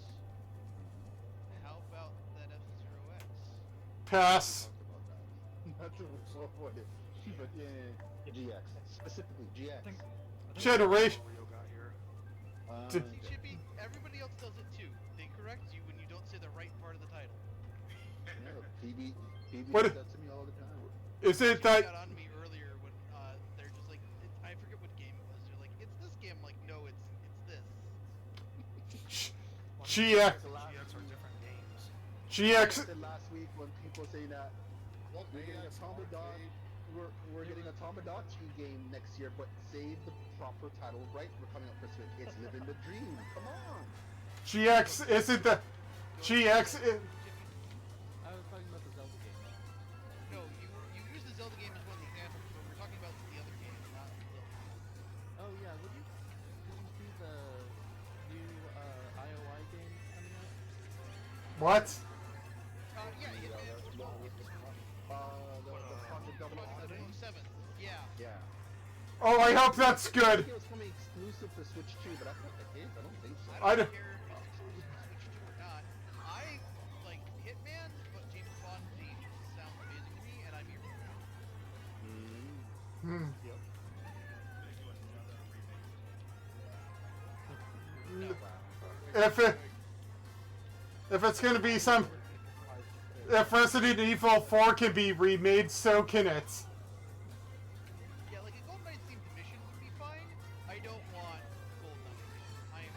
How about that F-Zero X? Pass. That's what it. But yeah, GX specifically GX. I think Generation- Mario got here. D- See, Chippy, everybody else does it too. They correct you when you don't say the right part of the title. PB What- does that to me all the time. Is it Chippy that? got on me earlier when they're just like, I forget what game it was. They're like, it's this game. I'm like, no, it's this. GX. GX are different games. GX. I said last week when people say that What we're getting a Tomodachi, we're getting a Tomodachi game next year, but say the proper title right. We're coming up for Switch. It's Living the Dream. Come on. GX isn't the. GX. Chippy, I was talking about the Zelda game. no, you use the Zelda game as one of the examples, but we're talking about the other game, not Zelda. Oh yeah, did you see the new IOI game coming out? What? Yeah, Hitman. The Project Double Project 007. Yeah. Yeah. Oh, I hope that's I good. think it was coming exclusive to Switch 2, but I thought the case. I don't think so. I I don't- don't care if it's exclusive to Switch 2 or not. I like Hitman, but James Bond themes sound amazing to me, and I'm here for it. Hmm. Yep. If it's gonna be some. If Resident Evil 4 can be remade, so can it. Yeah, like a Golden Knights themed mission would be fine. I don't want Golden Knights.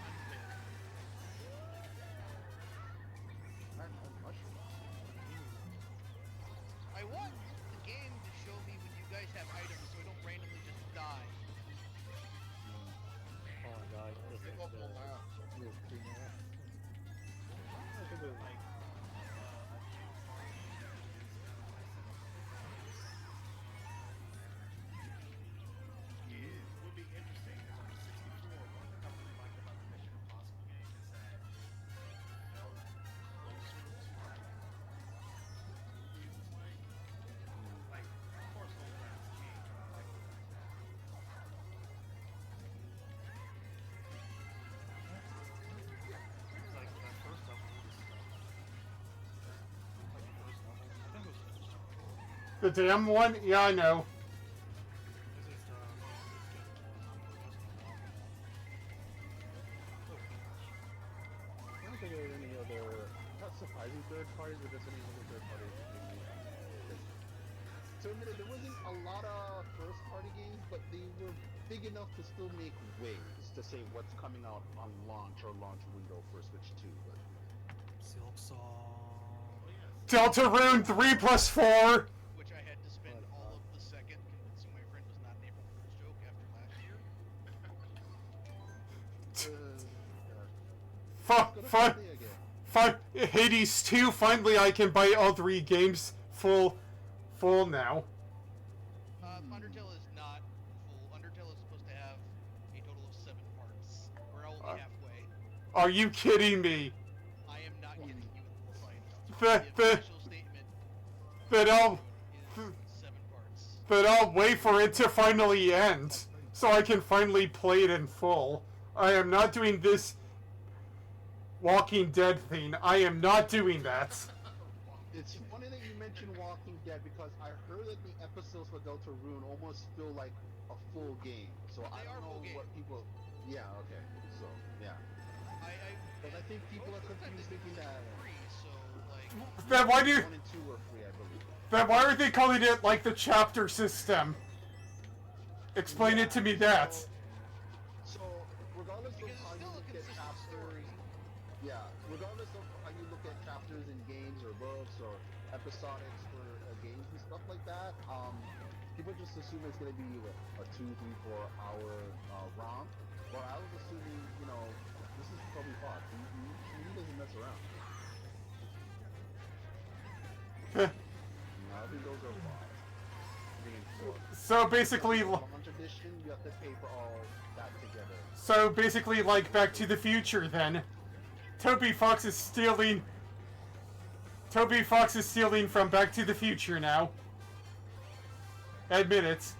I'm good. I want the game to show me when you guys have items so I don't randomly just die. Oh my god. This Give is up on that. It would be interesting because on the 64, one thing I really liked about the Mission Impossible game is that it felt closer to like movies was like. Like, of course, Goldeneye is king, but I like the fact that Like that first level was. Like the first level. I think it was the first level. The damn one? Yeah, I know. This is I don't think there are any other, not surprising third parties, but just any other third parties. to admit it, there wasn't a lot of first-party games, but they were big enough to still make waves to say what's coming out on launch or launch window for Switch 2. But Silksong. Deltarune 3+4. Which I had to spend all of the second convincing my friend was not an April Fool's joke after last year. Hades 2. Finally, I can buy all 3 games full now. Undertale is not full. Undertale is supposed to have a total of 7 parts. We're only halfway. Are you kidding me? I am not kidding you in the slightest. The official statement But I'll is 7 parts. but I'll wait for it to finally end so I can finally play it in full. I am not doing this Walking Dead thing. I am not doing that. it's funny that you mentioned Walking Dead because I heard that the episodes for Deltarune almost feel like a full game. So I They are don't know full game. what people. Yeah. Okay. So yeah. But I think people are confused thinking that free, so like Then why do you, 1 and 2 are free, I believe. then why are they calling it like the chapter system? Explain it to me that. So regardless of because how it's you still a look at consistent chapters, story. yeah, regardless of how you look at chapters in games or books or episodics for games and stuff like that, people just assume it's gonna be a 2, 3, 4 hour romp. But I was assuming, this is probably Fox. He doesn't mess around. I think those are Fox. So basically, Launch edition, you have to pay for all that together. so basically, like Back to the Future. Then, Toby Fox is stealing from Back to the Future now. Admit it.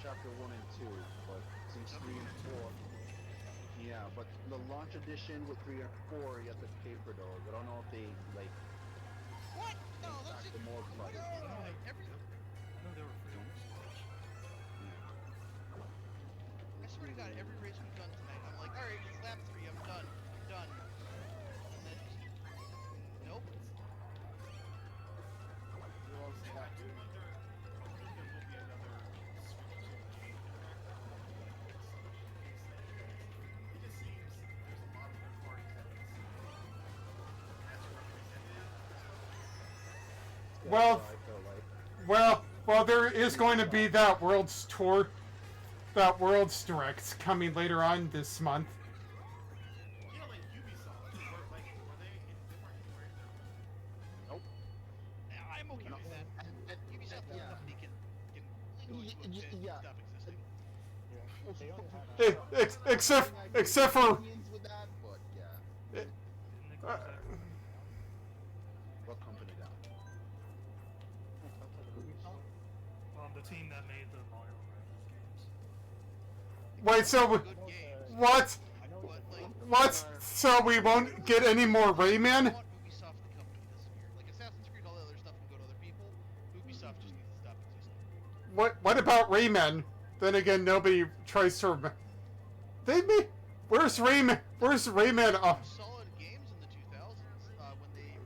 Chapter 1 and 2, but since 3 and 4, yeah, but the launch edition with 3 and 4, you have to pay for those. I don't know if they like What? No, that's back just the more price. I know they were free on Switch. I swear to God, every race we've done tonight, I'm like, alright, it's lap 3, I'm done. And then nope. I do wonder if there will be another Switch 2 game it just seems there's a lot of third parties that can see as represented. Well, I feel like. well, there is going to be that World's Tour, that World's Direct coming later on this month. You know, like Ubisoft, were they in different Nope. I'm okay with that. Ubisoft as a company can legally go into Yeah. stop existing. They only had Except for Opinions with that, but yeah. Didn't they close that? What company down? The team that made the Mario Rabbids games. wait, so Good games, what? but like, What? So we won't get any more I Rayman? want Ubisoft the company this year. Like Assassin's Creed, all the other stuff can go to other people. Ubisoft just needs to stop existing. What about Rayman? Then again, nobody tries to. They made. Where's Rayman? Where's Rayman? Solid games in the 2000s when they.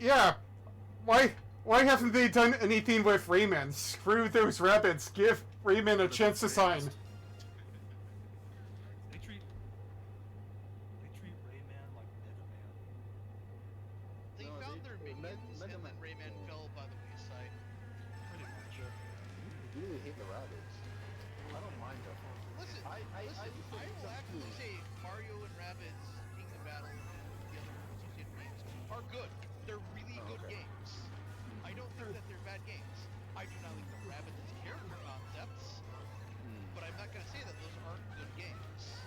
Yeah. Why haven't they done anything with Rayman? Screw those rabbits. Give Rayman a chance to shine. They treat Rayman like Mega Man. They No, found they- their Meg- minions, Mega and then Man. Rayman fell by the wayside. Pretty much. You really hate the rabbits. I don't mind them. Listen, I listen, I will actually say Mario and Rabbids, Kingdom Battle, and the other associated games are good. They're really Oh, good okay. games. I don't think that they're bad games. I do not like the Rabbids as character concepts, but I'm not going to say that those aren't good games.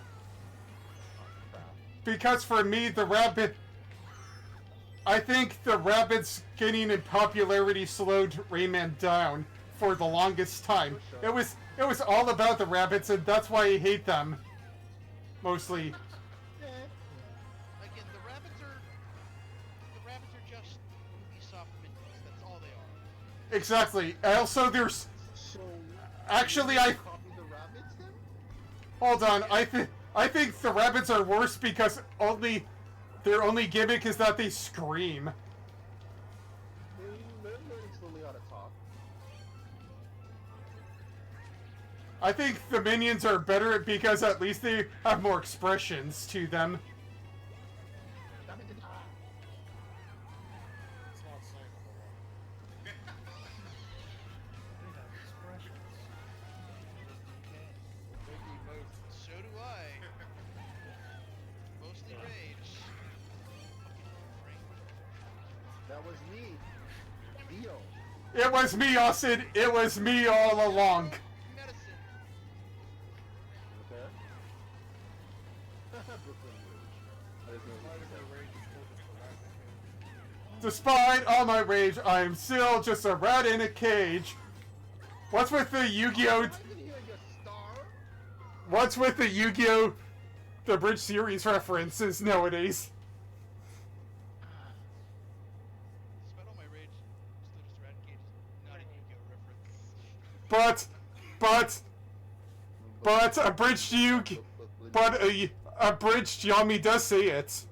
Because for me, the rabbit. I think the rabbits getting in popularity slowed Rayman down for the longest time. It was all about the rabbits, and that's why I hate them. Mostly. Again, the Rabbids are just Ubisoft minions. That's all they are. Exactly. Also, there's. So Actually, I Copy the rabbits then? hold on. I think the rabbits are worse because their only gimmick is that they scream. They're learning slowly how to talk. I think the minions are better because at least they have more expressions to them. It's not saying a whole lot. They have expressions. Okay. Big emotes. So do I. Mostly rage. That was me. Dio. It was me, Austin. It was me all along. Medicine. Okay. Brooklyn Ridge. I just know Part what of you your said. rage is still just a rat in a cage. Despite all my rage, I am still just a rat in a cage. What's with the Yu-Gi-Oh? I can hear you, Star. What's with the Yu-Gi-Oh? The Bridge series references nowadays? Despite all my rage, still just a rat in cage. Not a Yu-Gi-Oh reference. But a bridged abridged Yami does say it.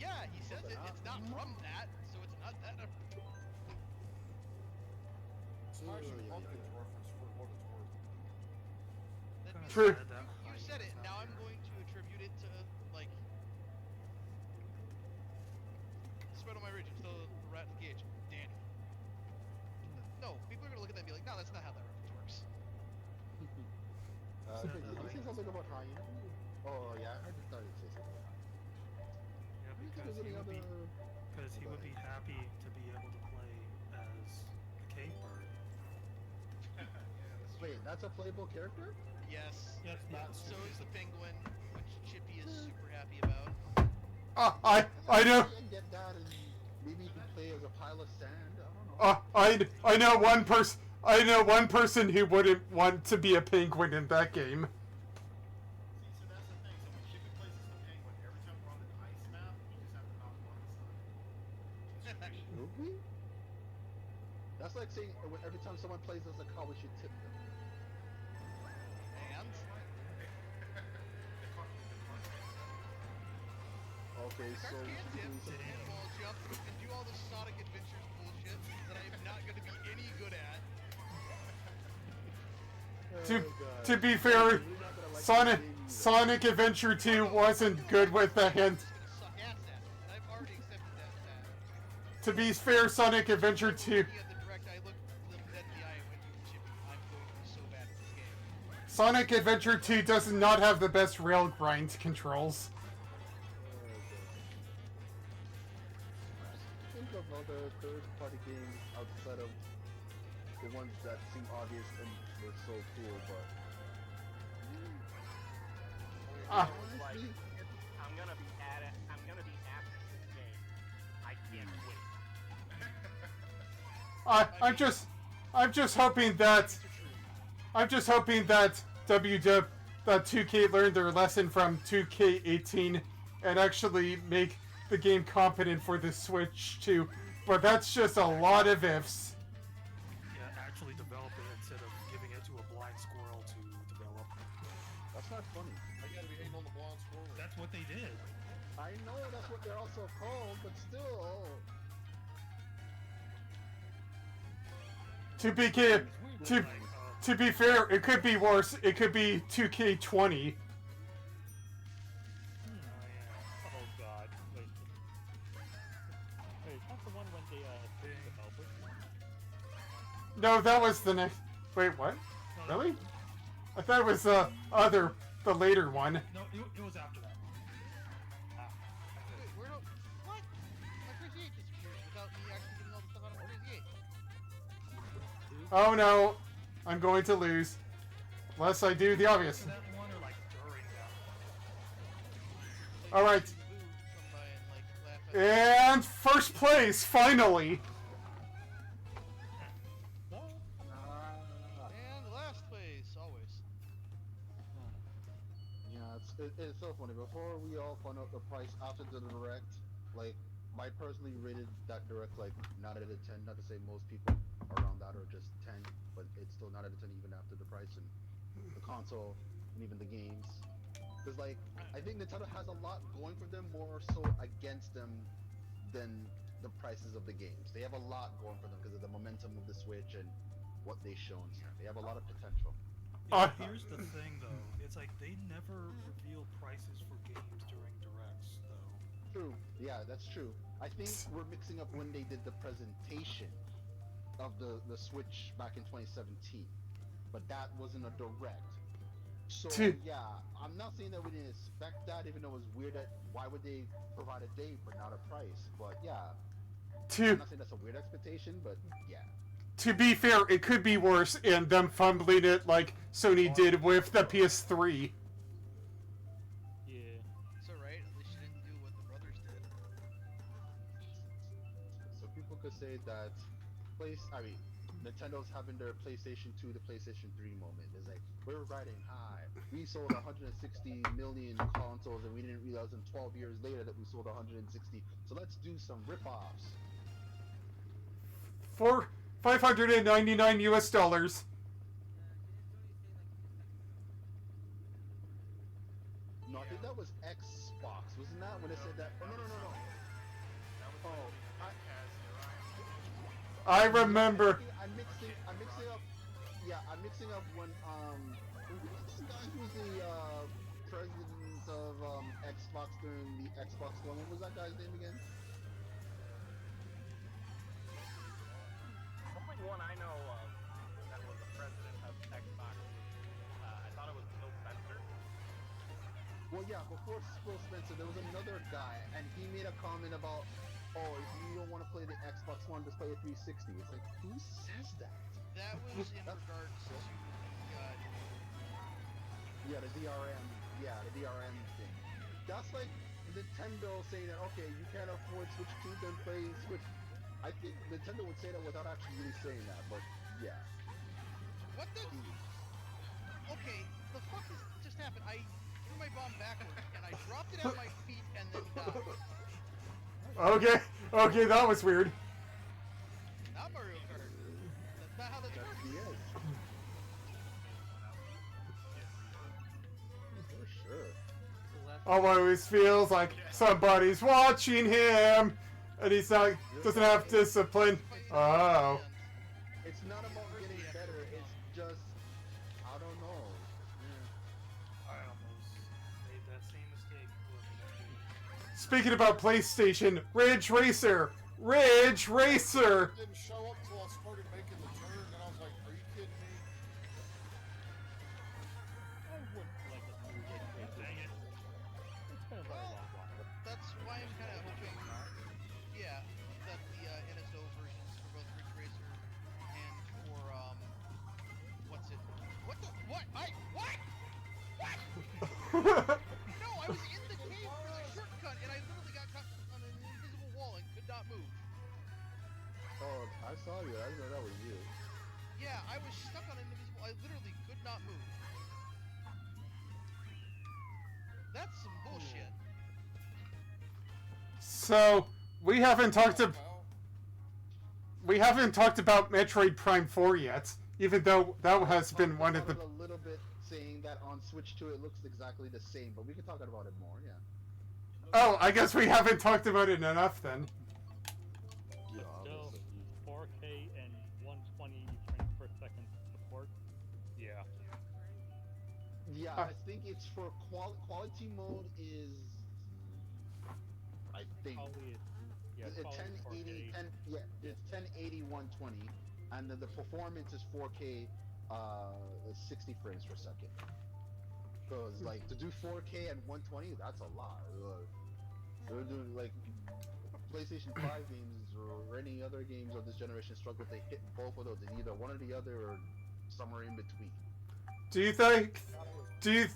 Yeah, he says it. It's not from that, so it's not that. Smashing Pumpkins reference for what it's worth. That means True. you said it. Now I'm going to attribute it to like. Despite all my rage, I'm still a rat in the cage. Danny. No, people are gonna look at that and be like, no, that's not how that reference works. Did you say something about hyena? Oh yeah, I heard you started to say something about hyena. Yeah, Are you because guys he any would be other- because he would be happy to be able to play as a cave bird. Wait, that's a playable character? Yes. Yeah, So is the penguin, which Chippy is super happy about. I know. I get that, and maybe you can play as a pile of sand. I don't know. I know one person. I know one person who wouldn't want to be a penguin in that game. See, so that's the thing. So when Chippy plays as the penguin, every time we're on the ice map, you just have to knock him on his side. Really? That's like saying every time someone plays as a cow, we should tip them. And Okay, so Kart we can should tip, do something. handball jump, and do all the Sonic Adventures bullshit that I am not going to be any good at. To be fair, Sonic Adventure 2 wasn't good with the hand. Just going to suck ass at it, and I've already accepted that fact. To be fair, Sonic Adventure 2. Looking at the direct, I looked them dead in the eye and went, Chippy, I'm going to be so bad at this game. Sonic Adventure 2 does not have the best rail grind controls. Think of other third-party games outside of the ones that seem obvious and were so cool, but Ah. Like, I'm gonna be at it. I'm gonna be at this game. I can't wait. I'm just hoping that that 2K learned their lesson from 2K18 and actually make the game competent for the Switch too. But that's just a lot of ifs. Yeah, actually develop it instead of giving it to a blind squirrel to develop. that's not funny. I gotta be hating on the blonde squirrel. That's what they did. I know that's what they're also called, but still. To be fair, it could be worse. It could be 2K20. Oh god. Wait. Wait, is that the one when they develop it? No, that was the next. Wait, what? Really? I thought it was the later one. No, it was after that. Wait, where do... What? My Crazy 8 disappeared without me actually getting all the stuff out of my Crazy 8. Oh no, I'm going to lose. Unless I do the obvious. That one or like during that. All right. Boo come by and, like, laugh at And first place, finally. And last place, always. Yeah, it's so funny. Before we all found out the price after the direct, like, I personally rated that direct like 9 out of 10. Not to say most people, around that or just 10, but it's still not at a 10 even after the price and the console and even the games. Because like I think Nintendo has a lot going for them, more so against them than the prices of the games. They have a lot going for them because of the momentum of the Switch and what they've shown here. They have a lot of potential. Yeah, here's the thing though. It's like they never reveal prices for games during directs though. True. Yeah, that's true. I think we're mixing up when they did the presentation of the Switch back in 2017, but that wasn't a direct. So yeah, I'm not saying that we didn't expect that, even though it was weird that why would they provide a date but not a price? But yeah, I'm not saying that's a weird expectation, but yeah. To be fair, it could be worse in them fumbling it like Sony did with the PS3. Yeah. It's alright, at least you didn't do what the brothers did. So people could say that Nintendo's having their PlayStation 2 to PlayStation 3 moment. It's like, we're riding high. We sold 160 million consoles and we didn't realize in 12 years later that we sold 160. So let's do some rip-offs. For $599 US. No, I think that was Xbox, wasn't that? When it said that? Oh, no. I remember. I'm mixing up. Yeah, I'm mixing up when who's the guy who's the president of Xbox during the Xbox One? What was that guy's name again? Only one I know of that was the president of Xbox was, I thought it was Phil Spencer. Well, yeah, before Phil Spencer, there was another guy, and he made a comment about, oh, if you don't want to play the Xbox One, just play a 360. It's like, who says that? That was in regards to Yeah, the DRM. Yeah, the DRM thing. That's like Nintendo saying that, okay, you can't afford Switch 2, then play Switch. I think Nintendo would say that without actually really saying that, but yeah. What the? Okay, the fuck just happened? I threw my bomb backwards and I dropped it at my feet and then died. Okay, that was weird. Not Mario Kart. That's not how this works. Yes. For sure. Always feels like somebody's watching him, and he's not doesn't have discipline. Oh. It's not about getting better, it's just, I don't know. I almost made that same mistake looking at you. Speaking about PlayStation, Ridge Racer! Ridge Racer! It didn't show up till I started making the turn, and I was like, are you kidding me? I wouldn't like it to be Ridge Racer. Dang it. It's been a very long while. That's why I'm kind of hoping, yeah, that the NSO versions for both Ridge Racer and for, what's it? What the? What? What? What? No, I was in the cave for the shortcut, and I literally got caught on an invisible wall and could not move. Oh, I saw you, I didn't know that was you. Yeah, I was stuck on an invisible. I literally could not move. That's some bullshit. So we haven't talked about Metroid Prime 4 yet, even though that has been one of the. A little bit saying that on Switch 2 it looks exactly the same, but we can talk about it more, yeah. Oh, I guess we haven't talked about it enough then. Yeah, Still, obviously. 4K and 120 frames per second support. Yeah. Yeah, I think it's for quality mode is, I think, Probably is. Yeah, it's probably 1080, 4K. it's 1080 120, and then the performance is 4K, 60 frames per second. Because like to do 4K and 120, that's a lot. They're doing like PlayStation 5 games or any other games of this generation struggle if they hit both of those. It's either one or the other or somewhere in between. Do you think? Do you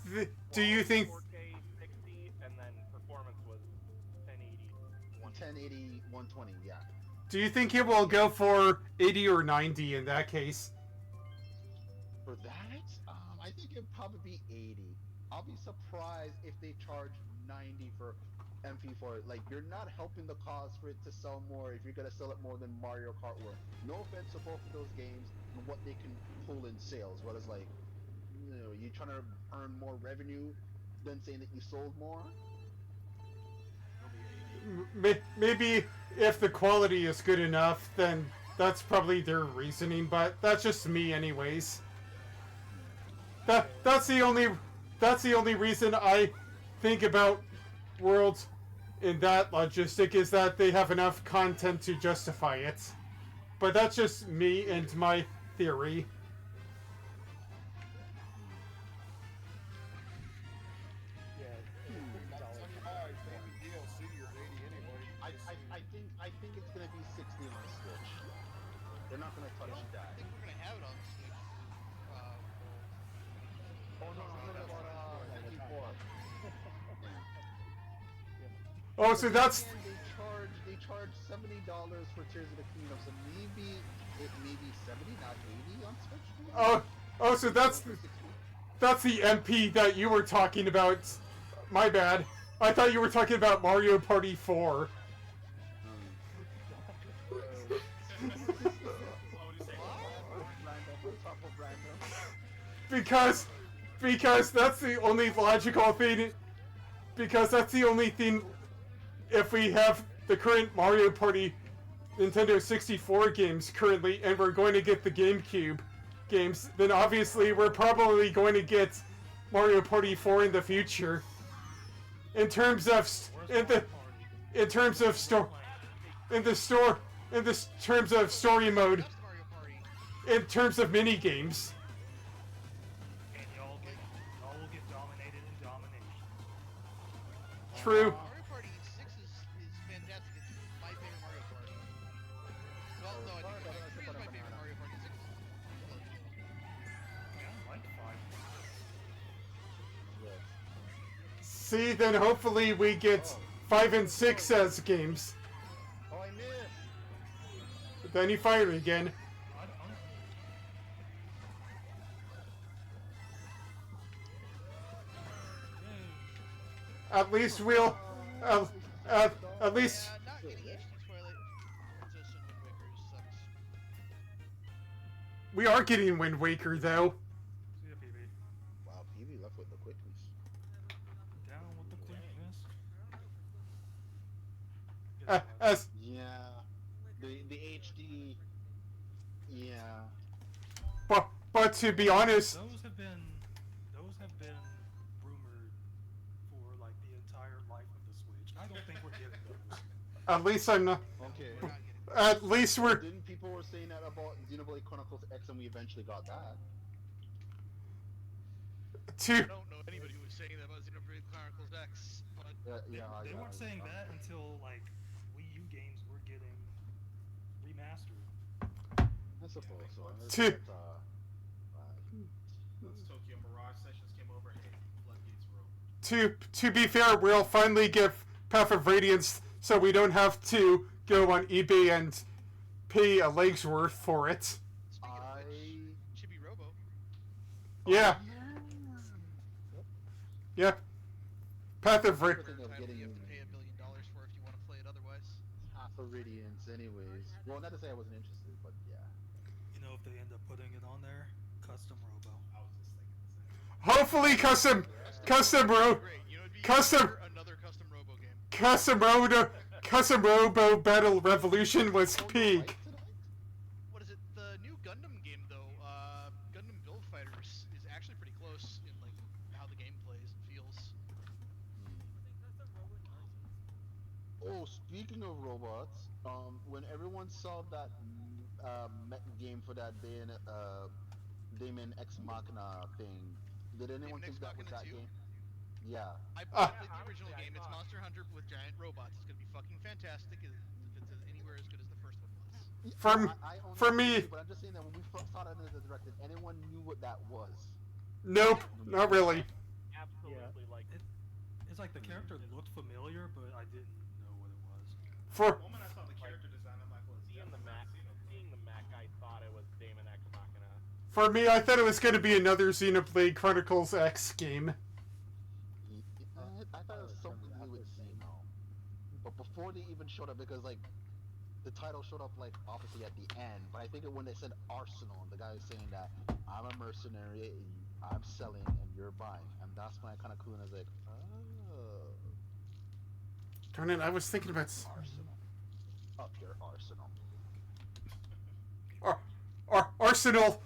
think? 4K 60, and then performance was 1080 120. 1080 120, yeah. Do you think it will go for 80 or 90 in that case? For that, I think it'd probably be 80. I'll be surprised if they charge 90 for MP4. Like, you're not helping the cause for it to sell more if you're gonna sell it more than Mario Kart will. No offense to both of those games and what they can pull in sales. What is like, you trying to earn more revenue than saying that you sold more? Maybe if the quality is good enough, then that's probably their reasoning. But that's just me, anyways. That's the only reason I think about Worlds in that logistic is that they have enough content to justify it. But that's just me and my theory. Yeah, By the time you buy maybe DLC, you're 80 anyway. I think it's gonna be 60 on Switch. They're not gonna touch I that. think we're gonna have it on Switch. Oh no, I'm talking about MP4. Oh, so that's Again, they charge $70 for Tears of the Kingdom, so maybe it may be 70, not 80 on Switch. oh, so that's the MP that you were talking about. My bad. I thought you were talking about Mario Party 4. Because that's the only logical thing. Because that's the only thing. If we have the current Mario Party Nintendo 64 games currently, and we're going to get the GameCube games, then obviously we're probably going to get Mario Party 4 in the future. In terms of terms of story mode, That's Mario Party. in terms of mini games. And y'all will get dominated in domination. True. Mario Party 6 is fantastic. It's my favorite Mario Party. Well, no, I think 3 is my favorite Mario Party. 6 is Yeah, I like 5. See, then hopefully we get 5 and 6 as games. Oh, I missed! Then you fire again. At least we'll. At least. not getting HD Twilight Princess and Wind Waker sucks. We are getting Wind Waker, though. See ya, PB. Wow, PB left with the quickness. Down with the quickness. As Yeah. The HD. Yeah. but to be honest, Those have been rumored for like the entire life of the Switch. I don't think we're getting those. at least I'm not. Okay. We're not getting At least we're. Didn't people were saying that about Xenoblade Chronicles X, and we eventually got that? I To don't know anybody who was saying that about Xenoblade Chronicles X, but They weren't saying that until like Wii U games were getting remastered. I suppose so. To- Once Tokyo Mirage Sessions came over, hey, floodgates were open. to be fair, we'll finally get Path of Radiance, so we don't have to go on eBay and pay a leg's worth for it. speaking of which, Chibi Robo. Yeah. Yep. Path of Radiance. Thinking of Title getting you have to pay $1 billion for if you want to play it otherwise. Path of Radiance, anyways. Well, not to say I wasn't interested, but yeah. You know, if they end up putting it on there, custom Robo. I was just thinking the same. Hopefully, custom Great, you know, it'd be Custom- another custom Robo game. Custom Robo Battle Revolution was Oh, no, peak. right tonight? What is it? The new Gundam game, though, Gundam Build Fighters, is actually pretty close in like how the game plays and feels. Oh, speaking of robots, when everyone saw that mech game for that Damon Ex Machina thing, did anyone Damon think Ex that was Machina that 2? game? Yeah. I Ah. played the original game. It's Monster Hunter with giant robots. It's gonna be fucking fantastic if it's anywhere as good as the first one was. I own For it me- too, but I'm just saying that when we first saw that in the direct, did anyone knew what that was? Nope, not really. Absolutely, like It's like the character looked familiar, but I didn't know what it was. For The moment I saw the character design, I'm like, well, it's seeing the definitely mech, seeing the mech, I thought it was Damon X Machina. for me, I thought it was going to be another Xenoblade Chronicles X game. I thought it was something new with Xeno. But before they even showed up, because like the title showed up like obviously at the end, but I think when they said Arsenal, the guy was saying that I'm a mercenary, I'm selling, and you're buying, and that's when I kind of clued in. I was like, oh, Darn it, I was thinking about Arsenal, up your Arsenal. Arsenal.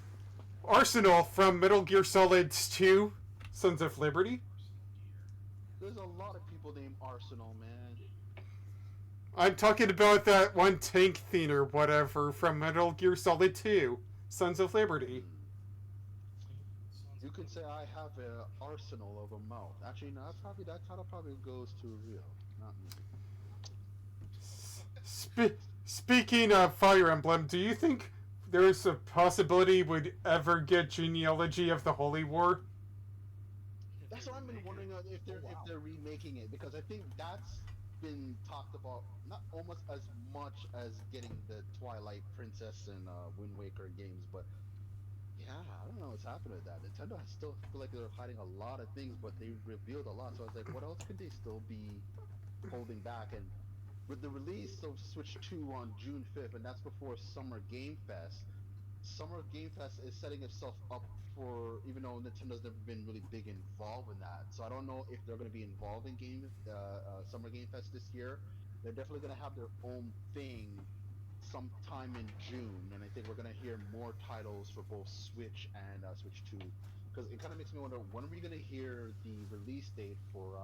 Arsenal from Metal Gear Solid 2, Sons of Liberty. There's a lot of people named Arsenal, man. I'm talking about that one tank thing or whatever from Metal Gear Solid 2, Sons of Liberty. You could say I have an arsenal of a mouth. Actually, no, that title probably goes to real, not me. Speaking of Fire Emblem, do you think there's a possibility we'd ever get Genealogy of the Holy War? That's what I've been wondering if they're remaking it, because I think that's been talked about not almost as much as getting the Twilight Princess and Wind Waker games, but yeah, I don't know what's happening with that. Nintendo still feel like they're hiding a lot of things, but they revealed a lot. So I was like, what else could they still be holding back? And with the release of Switch 2 on June 5th, and that's before Summer Game Fest, Summer Game Fest is setting itself up for, even though Nintendo's never been really big involved in that. So I don't know if they're going to be involved in Summer Game Fest this year. They're definitely going to have their own thing sometime in June, and I think we're going to hear more titles for both Switch and Switch 2. Because it kind of makes me wonder, when are we going to hear the release date for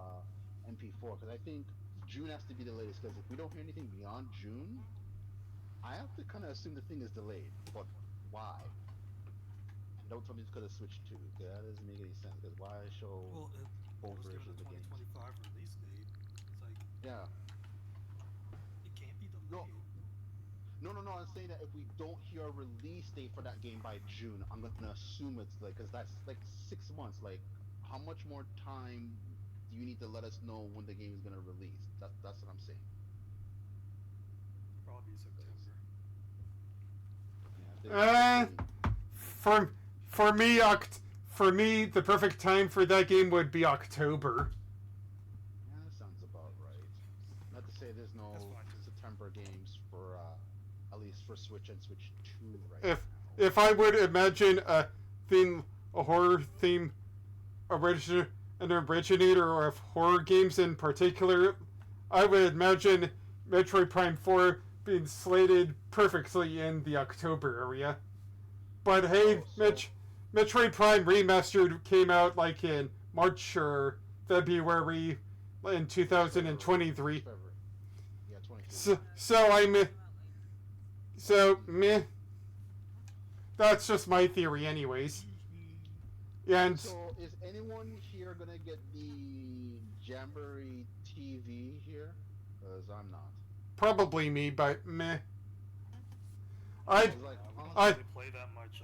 MP4? Because I think June has to be the latest, because if we don't hear anything beyond June, I have to kind of assume the thing is delayed. But why? And don't tell me it's because of Switch 2. That doesn't make any sense, because why show both it was given versions a of the games? 2025 release date. It's like, Yeah. it can't be delayed. No, I'm saying that if we don't hear a release date for that game by June, I'm gonna assume it's like, because that's like 6 months. Like, how much more time do you need to let us know when the game is gonna release? That's what I'm saying. Probably September. Yeah, For me, the perfect time for that game would be October. yeah, that sounds about right. Not to say there's no September games for at least for Switch and Switch 2 right now. If I would imagine a horror theme an originator of horror games in particular, I would imagine Metroid Prime 4 being slated perfectly in the October area. But hey, Metroid Prime Remastered came out like in March or February in 2023. Yeah, 23. So meh. That's just my theory, anyways. And so, is anyone here gonna get the Jamboree TV here? Because I'm not. Probably me, but meh. Like, I don't really play that much.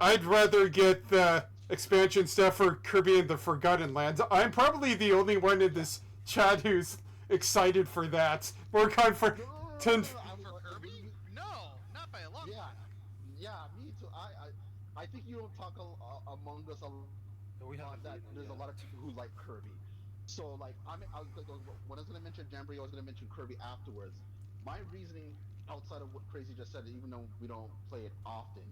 I'd rather get the expansion stuff for Kirby and the Forgotten Lands. I'm probably the only one in this chat who's excited for that. More confident. For Kirby? No, not by a long shot. Yeah, me too. I think you don't talk among us a lot that there's a lot of people who like Kirby. So like when I was gonna mention Jamboree, I was gonna mention Kirby afterwards. My reasoning outside of what Crazy just said, even though we don't play it often,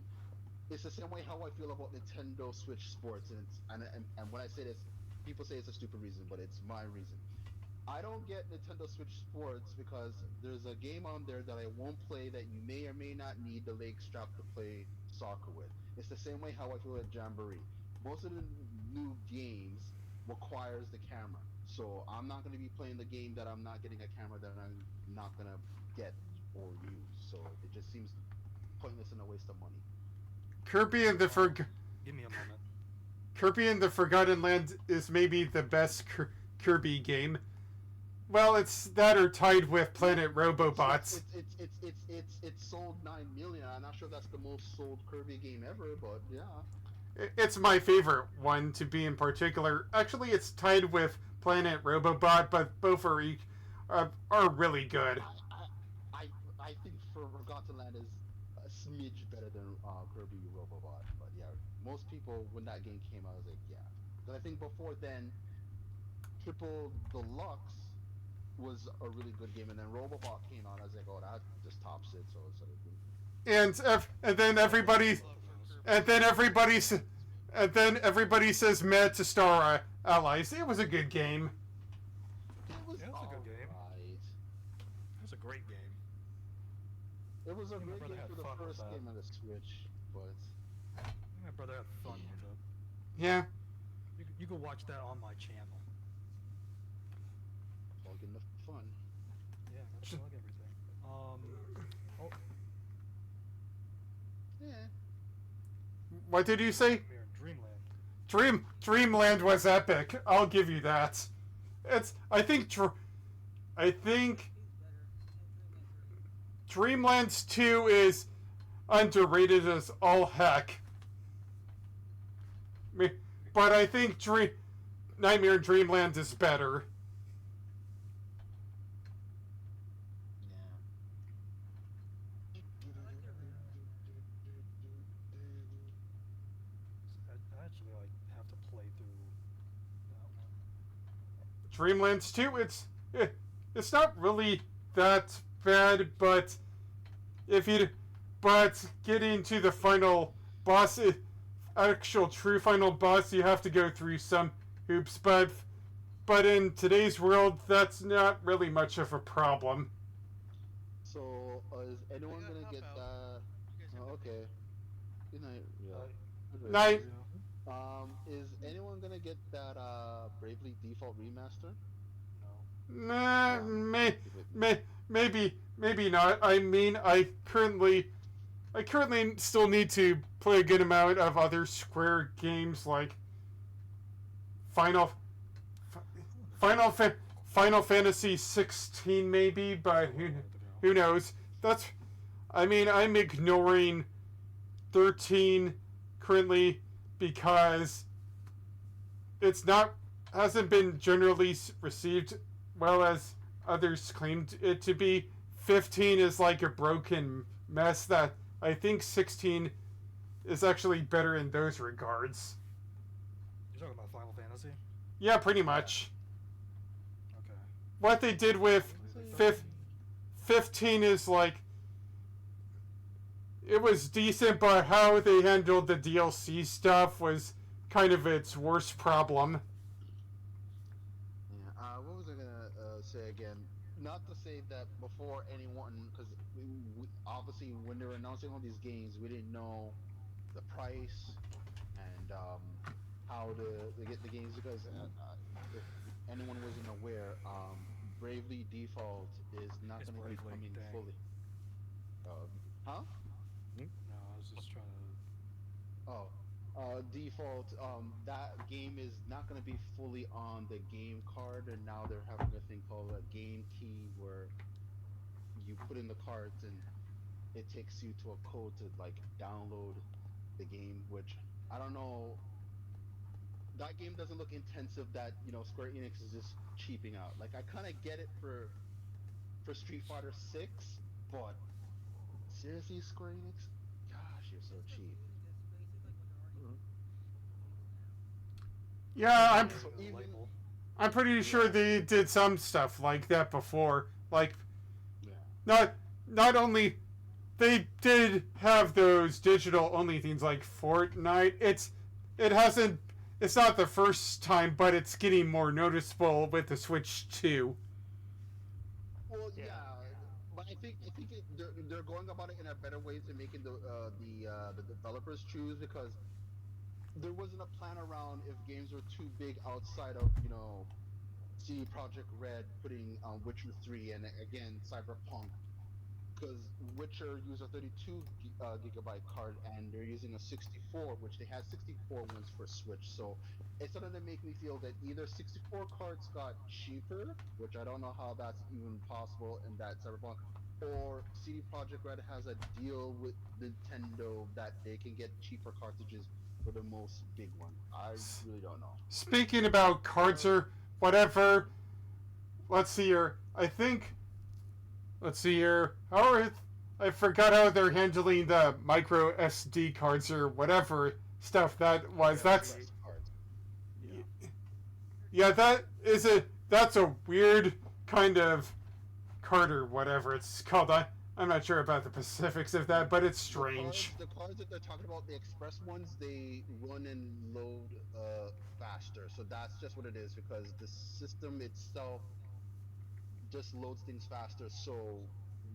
it's the same way how I feel about Nintendo Switch Sports, and when I say this, people say it's a stupid reason, but it's my reason. I don't get Nintendo Switch Sports because there's a game on there that I won't play that you may or may not need the leg strap to play soccer with. It's the same way how I feel at Jamboree. Most of the new games requires the camera, so I'm not going to be playing the game that I'm not getting a camera that I'm not going to get or use. So it just seems pointless and a waste of money. Kirby and the Give me a moment. Kirby and the Forgotten Land is maybe the best Kirby game. Well, it's that or tied with Planet Robobots. It's sold 9 million. I'm not sure that's the most sold Kirby game ever, but yeah. It's my favorite one to be in particular. Actually, it's tied with Planet Robobot, but both are really good. I think Forgotten Land is a smidge better than Kirby Robobot, but yeah, most people when that game came out, I was like, yeah. But I think before then, Triple Deluxe was a really good game, and then Robobot came out. I was like, oh, that just tops it. So it's like, and then everybody says meh to Star Allies. It was a good game. it was Yeah, it was a good game. alright. It was a great game. It was a My great brother game had for the fun with first that. game on the Switch, but My brother had fun with it. Yeah. You can watch that on my channel. plug in the fun. Yeah, gotta plug everything. Oh, Yeah. What did you say? we're in Dreamland. Dreamland was epic. I'll give you that. I think Dreamlands 2 is underrated as all heck. But I think Nightmare in Dreamland is better. I actually have to play through that one. Dreamlands 2, it's not really that bad, but getting to the final boss, actual true final boss, you have to go through some hoops, but in today's world, that's not really much of a problem. So, is anyone I gotta gonna hop get out. that? You guys have Oh, a good okay. Good night. Yeah. Good Night. Is anyone gonna get that Bravely Default remaster? Nah, maybe not. I mean, I currently still need to play a good amount of other Square games like Final Fantasy 16 maybe, but who knows? I'm ignoring 13 currently because hasn't been generally received well as others claimed it to be. 15 is like a broken mess that I think 16 is actually better in those regards. You're talking about Final Fantasy? Yeah, pretty much. Okay. What they did with 15 is like, it was decent, but how they handled the DLC stuff was kind of its worst problem. Yeah. What was I gonna say again? Not to say that before anyone, because we obviously when they were announcing all these games, we didn't know the price and how to get the games, because if anyone wasn't aware, Bravely Default is not It's going to be Bravely, coming dang. fully. Huh? No, I was just trying to. Default. That game is not going to be fully on the game card, and now they're having a thing called a game key, where you put in the cards and it takes you to a code to like download the game. Which I don't know. That game doesn't look intensive. That Square Enix is just cheaping out. Like, I kind of get it for Street Fighter 6, but seriously, Square Enix, gosh, you're so cheap. Yeah, So even I'm pretty sure they did some stuff like that before. Like, yeah. not only they did have those digital only things like Fortnite. It's not the first time, but it's getting more noticeable with the Switch 2. Well, yeah, but I think they're going about it in a better way to making the developers choose, because there wasn't a plan around if games were too big outside of CD Projekt Red putting Witcher 3 and again Cyberpunk, because Witcher used a 32 gigabyte card and they're using a 64, which they had 64 ones for Switch. So it started to make me feel that either 64 cards got cheaper, which I don't know how that's even possible in that Cyberpunk, or CD Projekt Red has a deal with Nintendo that they can get cheaper cartridges for the most big one. I really don't know. Speaking about cards or whatever, let's see here. I forgot how they're handling the micro SD cards or whatever stuff that was. Yeah, that's a weird kind of card or whatever it's called. I'm not sure about the specifics of that, but it's strange. The cards that they're talking about, the express ones, they run and load faster. So that's just what it is because the system itself just loads things faster. So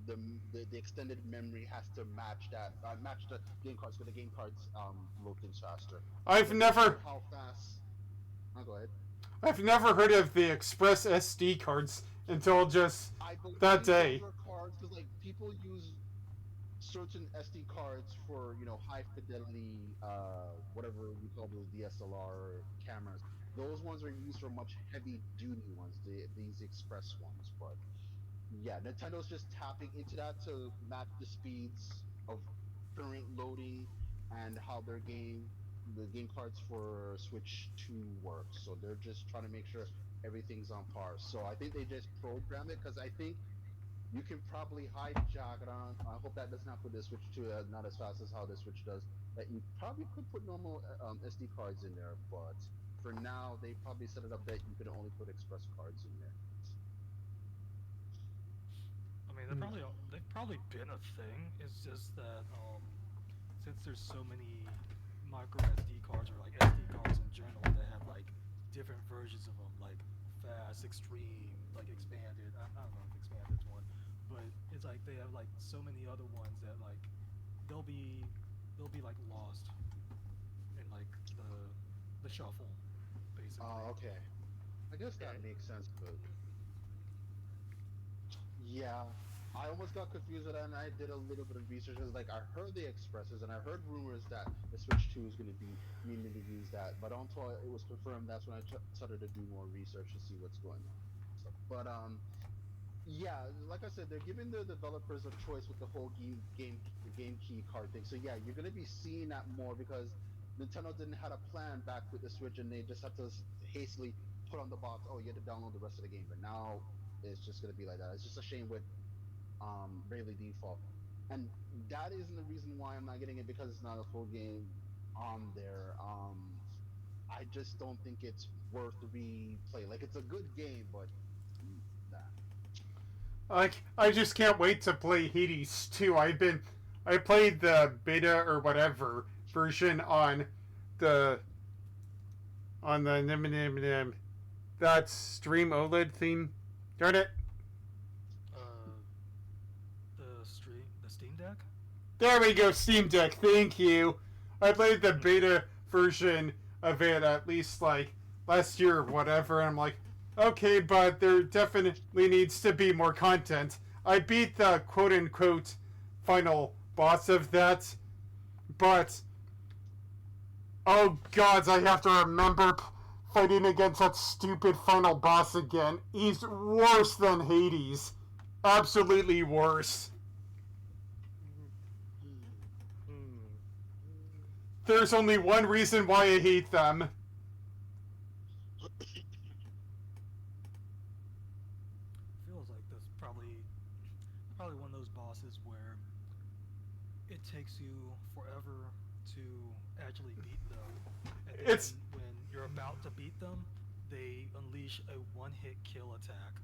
the extended memory has to match that match the game cards. Because the game cards load things faster. I've I'm not never sure how fast. Oh, go ahead. I've never heard of the Express SD cards until just I believe that day. those are cards because like people use certain SD cards for high fidelity whatever you call those DSLR cameras. Those ones are used for much heavy duty ones. These express ones, but yeah, Nintendo's just tapping into that to match the speeds of current loading and how the game cards for Switch 2 work. So they're just trying to make sure everything's on par. So I think they just program it because I think you can probably hijack it on. I hope that does not put the Switch 2 not as fast as how the Switch does. That you probably could put normal SD cards in there, but for now they probably set it up that you can only put express cards in there. I mean, they've probably been a thing. It's just that since there's so many micro SD cards or like SD cards in general that have like different versions of them, like fast, extreme, like expanded. I don't know if expanded's one, but it's like they have like so many other ones that like they'll be like lost in like the shuffle, basically. Oh, okay. I guess that makes sense, but yeah, I almost got confused with that, and I did a little bit of research. Cause like I heard the expresses, and I heard rumors that the Switch 2 is going to be needing to use that, but until it was confirmed, that's when I started to do more research to see what's going on. So, but yeah, like I said, they're giving the developers a choice with the whole the game key card thing. So yeah, you're going to be seeing that more because Nintendo didn't have a plan back with the Switch, and they just had to hastily put on the box, oh, you have to download the rest of the game. But now it's just gonna be like that. It's just a shame with Bravely Default, and that isn't the reason why I'm not getting it because it's not a full game on there. I just don't think it's worth replay. Like it's a good game, but nah. I just can't wait to play Hades 2. I played the beta or whatever version on the that Stream OLED theme. Darn it. The Steam Deck? There we go, Steam Deck, thank you. I played the beta version of it at least like last year or whatever, and I'm like, okay, but there definitely needs to be more content. I beat the quote unquote final boss of that, but oh gods, I have to remember fighting against that stupid final boss again. He's worse than Hades. Absolutely worse. There's only one reason why I hate them. Feels like that's probably one of those bosses where it takes you forever to actually beat them. And then when you're about to beat them, they unleash a one-hit kill attack.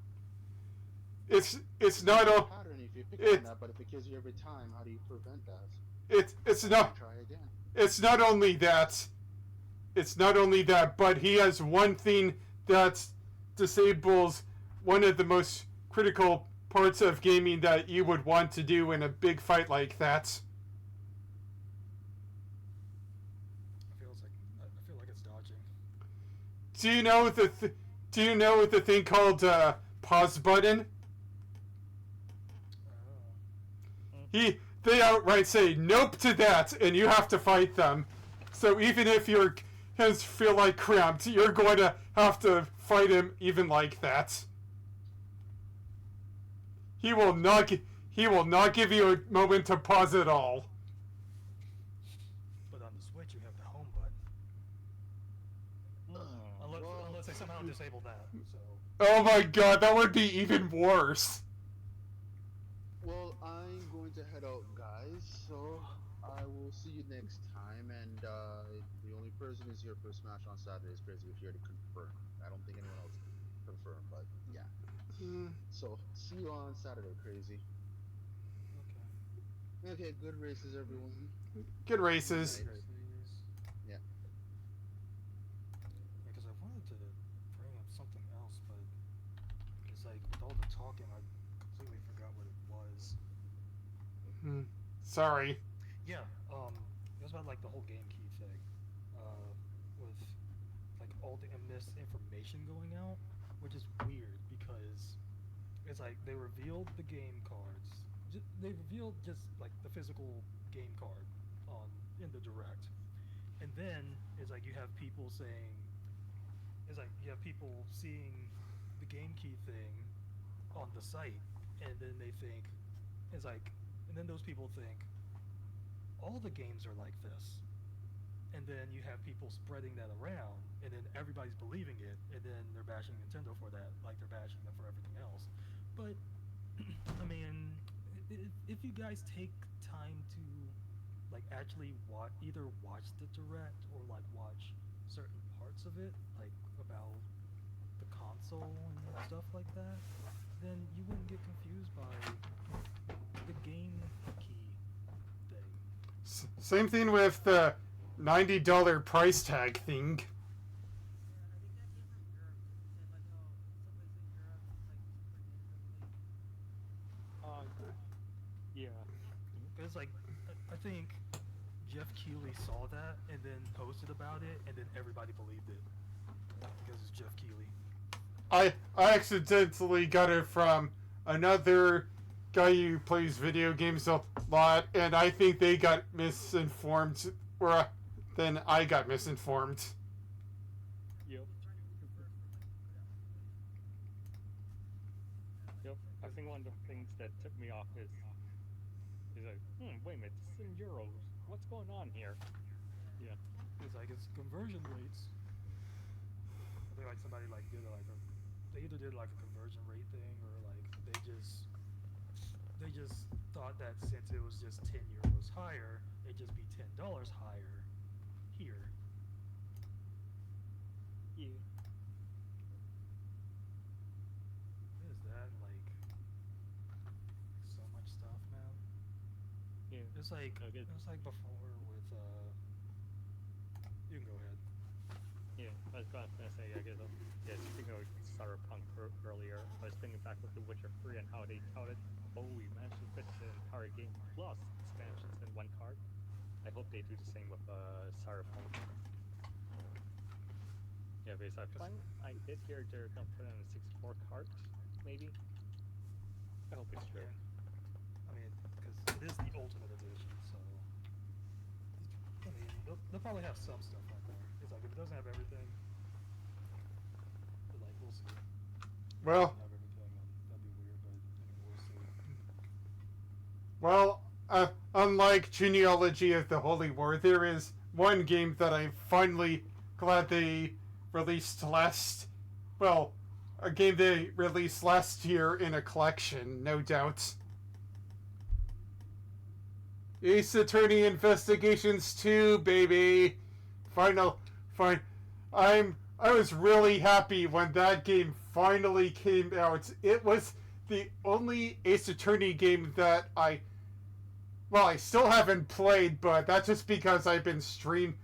It's not a pattern if you pick on that, but if it kills you every time, how do you prevent that? It's not. Try again. It's not only that. It's not only that, but he has one thing that disables one of the most critical parts of gaming that you would want to do in a big fight like that. I feel like it's dodging. Do you know the thing called pause button? They outright say nope to that, and you have to fight them. So even if your hands feel like cramped, you're going to have to fight him even like that. He will not give you a moment to pause at all. But on the Switch, you have the home button. Unless they somehow disable that. So. Oh my god, that would be even worse. Well, I'm going to head out, guys, so I will see you next time, and the only person who's here for Smash on Saturday is Crazy if you're to confirm. I don't think anyone else confirmed, but yeah. So see you on Saturday, crazy. Okay. Okay, good races, everyone. Good races. Night. Yeah. Because I wanted to bring up something else, but it's like with all the talking, I completely forgot what it was. Sorry. Yeah, it was about like the whole game key thing, with like all the misinformation going out, which is weird because it's like they revealed the game cards. They revealed just like the physical game card on in the direct, and then it's like you have people saying, it's like you have people seeing the game key thing on the site, and then they think, it's like, and then those people think all the games are like this, and then you have people spreading that around, and then everybody's believing it, and then they're bashing Nintendo for that, like they're bashing them for everything else. But I mean, if you guys take time to like actually either watch the direct or like watch certain parts of it, like about the console and stuff like that, then you wouldn't get confused by the game key thing. Same thing with the $90 price tag thing. Yeah. It's like, I think Jeff Keighley saw that and then posted about it, and then everybody believed it because it's Jeff Keighley. I accidentally got it from another guy who plays video games a lot, and I think they got misinformed, or then I got misinformed. Yep. Yep. I think one of the things that took me off is like, wait a minute, this is in euros. What's going on here? Yeah. It's like it's conversion rates. I think like somebody like did like they either did like a conversion rate thing or like they just thought that since it was just €10 higher, it'd just be $10 higher here. Yeah. What is that like? So much stuff, man. Yeah. It's like Okay. it was like before with You can go ahead. Yeah, I was gonna say, I guess, yeah, speaking of Cyberpunk earlier, I was thinking back with The Witcher 3 and how they touted, oh, we managed to fit the entire game plus expansions in one card. I hope they do the same with Cyberpunk. Yeah, because I did hear they're gonna put in a 64 card, maybe. I hope it's true. Yeah. I mean, because it is the Ultimate Edition, so I mean, they'll probably have some stuff on there. It's like if it doesn't have everything, but like we'll see. Well, Have everything, that'd be weird, but I mean, we'll see. well, unlike Genealogy of the Holy War, there is one game that I'm finally glad they released a game they released last year in a collection, no doubt. Ace Attorney Investigations 2, baby. Fine. I was really happy when that game finally came out. It was the only Ace Attorney game that I still haven't played, but that's just because I've been streaming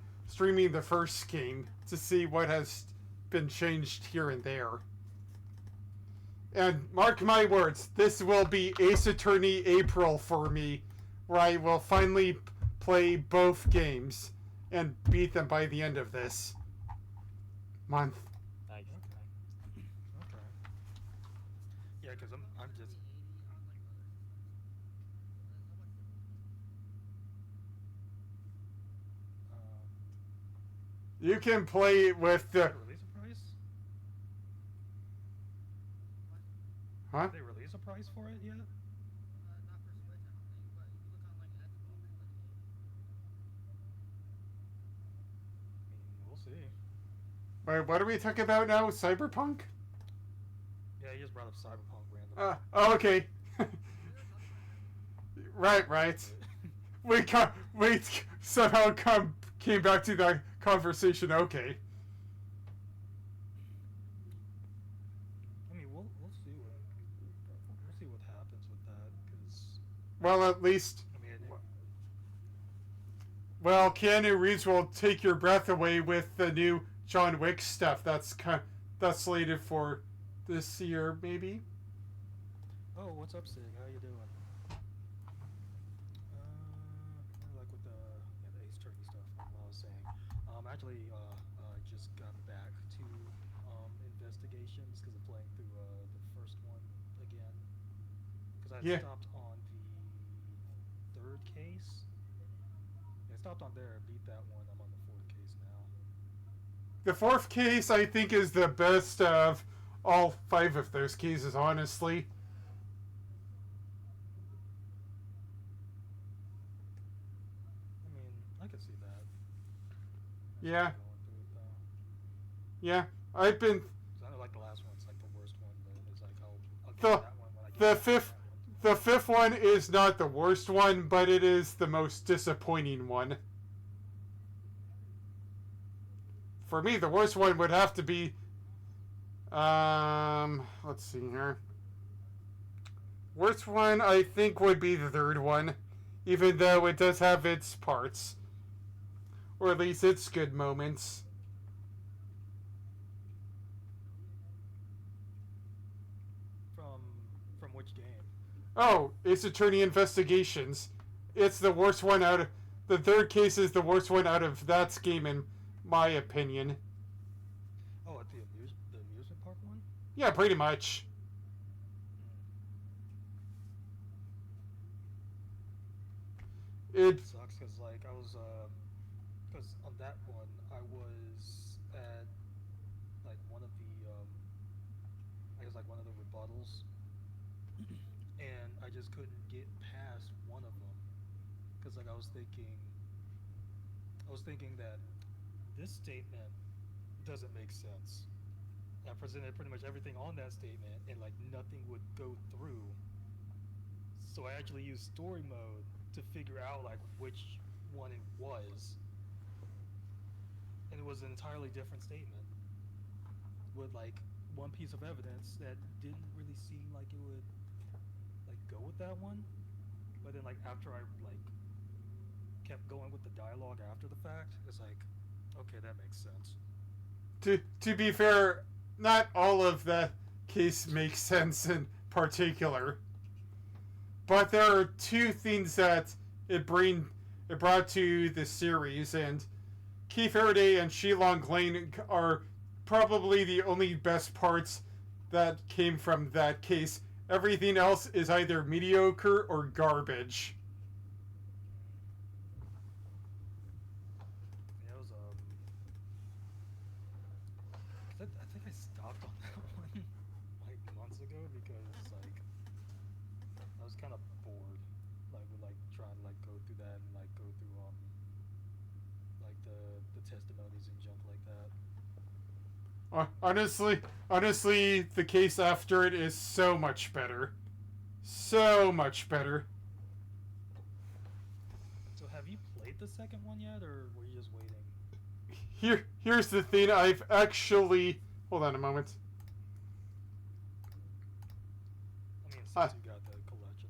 the first game to see what has been changed here and there. And mark my words, this will be Ace Attorney April for me, where I will finally play both games and beat them by the end of this month. Nice. Okay. Yeah, because I'm just. You can play it with the. Release a price? Huh? Did they release a price for it yet? We'll see. Wait, what are we talking about now? Cyberpunk? Yeah, he just brought up Cyberpunk randomly. Okay. Right. We somehow came back to that conversation. Okay. I mean, we'll see what Well, at least, I mean, well, Keanu Reeves will take your breath away with the new John Wick stuff. That's slated for this year, maybe. Oh, what's up, Sig? How you doing? Like with the Ace Attorney stuff, I was saying. Actually, I just got back to investigations because I'm playing through the first one again. Because I Yeah. stopped on the third case. I stopped on there, beat that one. I'm on the fourth case now. The fourth case, I think, is the best of all 5 of those cases, honestly. I mean, I could see that. Yeah. Going through it, though. Yeah, I've been 'Cause I know like the last one's like the worst one, but it's like I'll get The- to that one when I get the to fifth- that one. the 5th one is not the worst one, but it is the most disappointing one. For me, the worst one would have to be, let's see here. Worst one, I think, would be the 3rd one, even though it does have its parts, or at least its good moments. From which game? Oh, Ace Attorney Investigations. It's the worst one out of... The 3rd case is the worst one out of that game, in my opinion. Oh, at the amusement park one? Yeah, pretty much. It It... sucks because like I was because on that one I was at like one of the I guess like one of the rebuttals, and I just couldn't get past one of them because like I was thinking that this statement doesn't make sense. I presented pretty much everything on that statement, and like nothing would go through. So I actually used story mode to figure out like which one it was, and it was an entirely different statement with like one piece of evidence that didn't really seem like it would like go with that one. But then like after I like kept going with the dialogue after the fact, it's like, okay, that makes sense. To be fair, not all of that case makes sense in particular. But there are 2 things that it brought to the series, and Key Faraday and Shilong Lane are probably the only best parts that came from that case. Everything else is either mediocre or garbage. Yeah, it was I think I stopped on that one like months ago because like I was kind of bored, like with like trying to like go through that and like go through like the testimonies and junk like that. Honestly, the case after it is so much better. So much better. So have you played the second one yet, or were you just waiting? Here's the thing. I've actually... Hold on a moment. I mean, since you got the collection.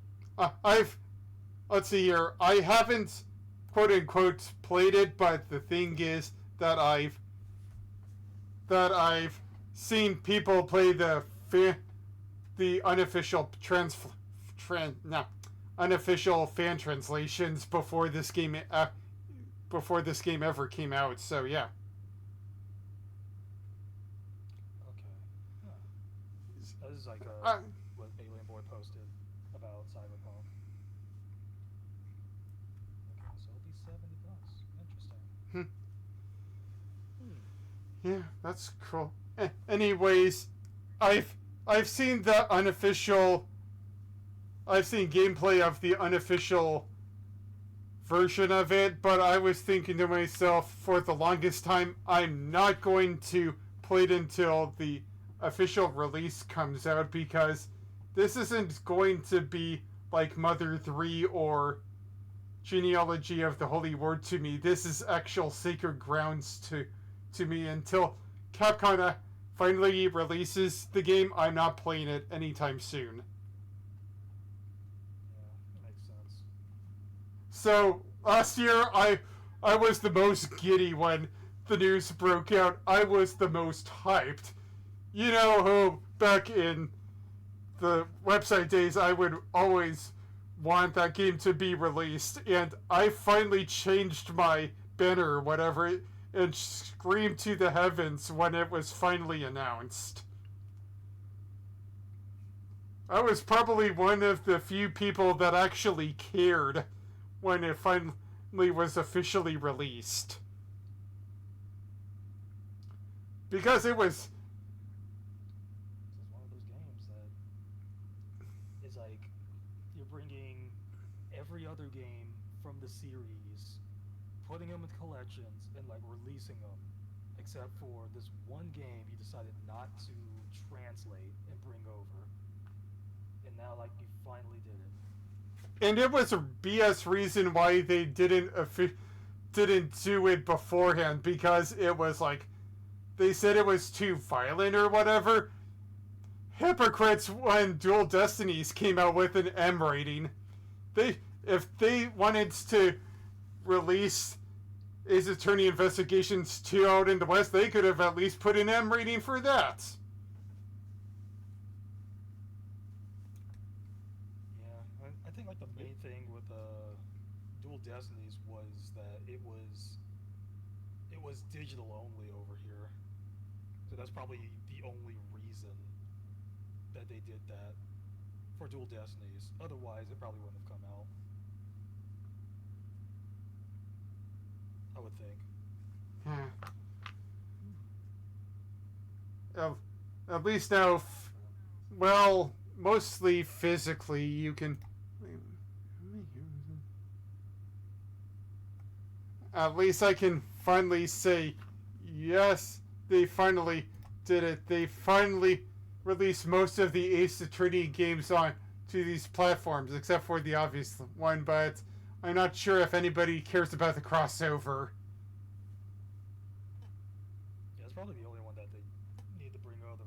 Let's see here. I haven't, quote unquote, played it, but the thing is that I've seen people play the unofficial unofficial fan translations before this game ever came out. So yeah. Okay. Huh. This is like what Alien Boy posted about Cyberpunk. Okay, so it'll be $70. Interesting. Yeah, that's cool. Anyways, I've seen the unofficial. I've seen gameplay of the unofficial version of it, but I was thinking to myself for the longest time, I'm not going to play it until the official release comes out because this isn't going to be like Mother 3 or Genealogy of the Holy Word to me. This is actual sacred grounds to me. Until Capcom finally releases the game, I'm not playing it anytime soon. Yeah, that makes sense. So last year I was the most giddy when the news broke out. I was the most hyped. You know who back in the website days I would always want that game to be released, and I finally changed my banner or whatever and screamed to the heavens when it was finally announced. I was probably one of the few people that actually cared when it finally was officially released. Because it was... It's one of those games that is like you're bringing every other game from the series, putting them in collections, and like releasing them, except for this one game you decided not to translate and bring over, and now like you finally did it. And it was a BS reason why they didn't do it beforehand, because it was like they said it was too violent or whatever. Hypocrites when Dual Destinies came out with an M rating. If they wanted to release Ace Attorney Investigations 2 out in the West, they could have at least put an M rating for that. Yeah, I think like the main thing with Dual Destinies was that it was digital only over here, so that's probably the only reason that they did that for Dual Destinies. Otherwise, it probably wouldn't have come out. I would think. At least now, well, mostly physically, you can... At least I can finally say, yes, they finally did it. They finally released most of the Ace Attorney games on to these platforms, except for the obvious one, but I'm not sure if anybody cares about the crossover. Yeah, it's probably the only one that they need to bring over.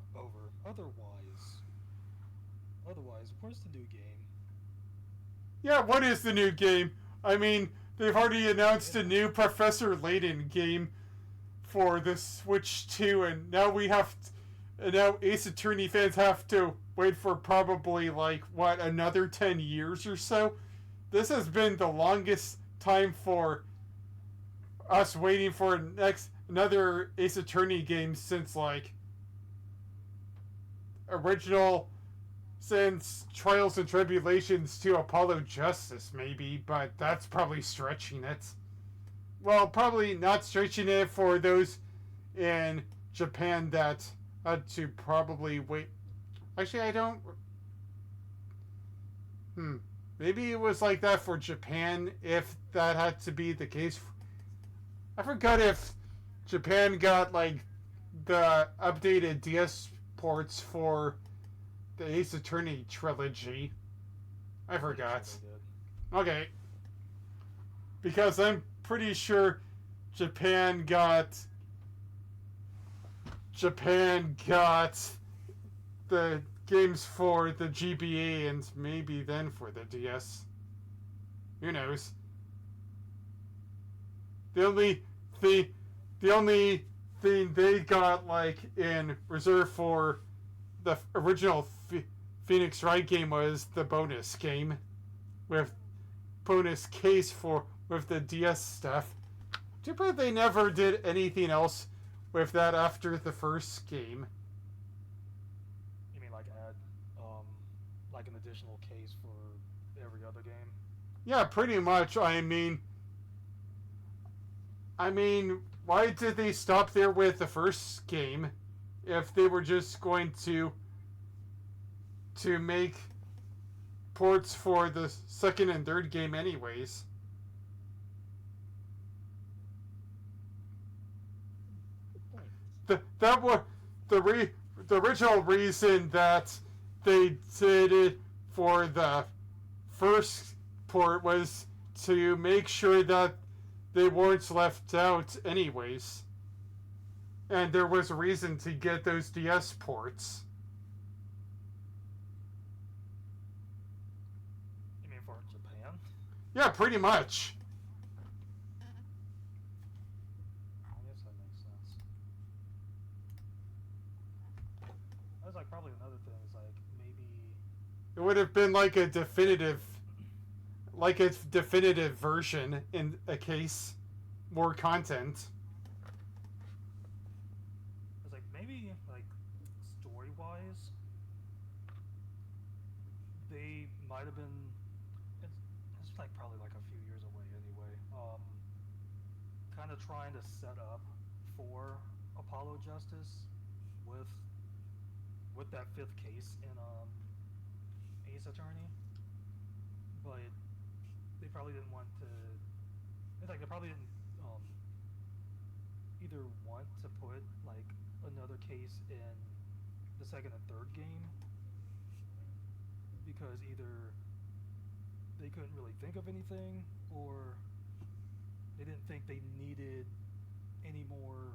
Otherwise, where's the new game? Yeah, what is the new game? I mean, they've already announced a new Professor Layton game for the Switch 2, and now now Ace Attorney fans have to wait for probably, like, what, another 10 years or so? This has been the longest time for us waiting for another Ace Attorney game since, like, since Trials and Tribulations to Apollo Justice, maybe, but that's probably stretching it. Well, probably not stretching it for those in Japan that had to probably wait. Actually, I don't... Maybe it was like that for Japan, if that had to be the case. I forgot if Japan got, like, the updated DS ports for the Ace Attorney trilogy. I forgot. Okay. Because I'm pretty sure Japan got the games for the GBA and maybe then for the DS. Who knows? The only thing they got, like, in reserve for the original Phoenix Wright game was the bonus game with bonus case with the DS stuff. Too bad they never did anything else with that after the first game. You mean like add like an additional case for every other game? Yeah, pretty much. I mean, why did they stop there with the first game if they were just going to make ports for the second and third game anyways? That was the original reason that they did it for the first port was to make sure that they weren't left out anyways. And there was a reason to get those DS ports. You mean for Japan? Yeah, pretty much. I guess that makes sense. That's like probably another thing is like maybe It would have been like a definitive version in a case, more content. it's like maybe like story wise they might have been it's like probably like a few years away anyway. Kind of trying to set up for Apollo Justice with that fifth case in Ace Attorney, but they probably didn't want to. It's like they probably didn't either want to put like another case in the second and third game because either they couldn't really think of anything or they didn't think they needed any more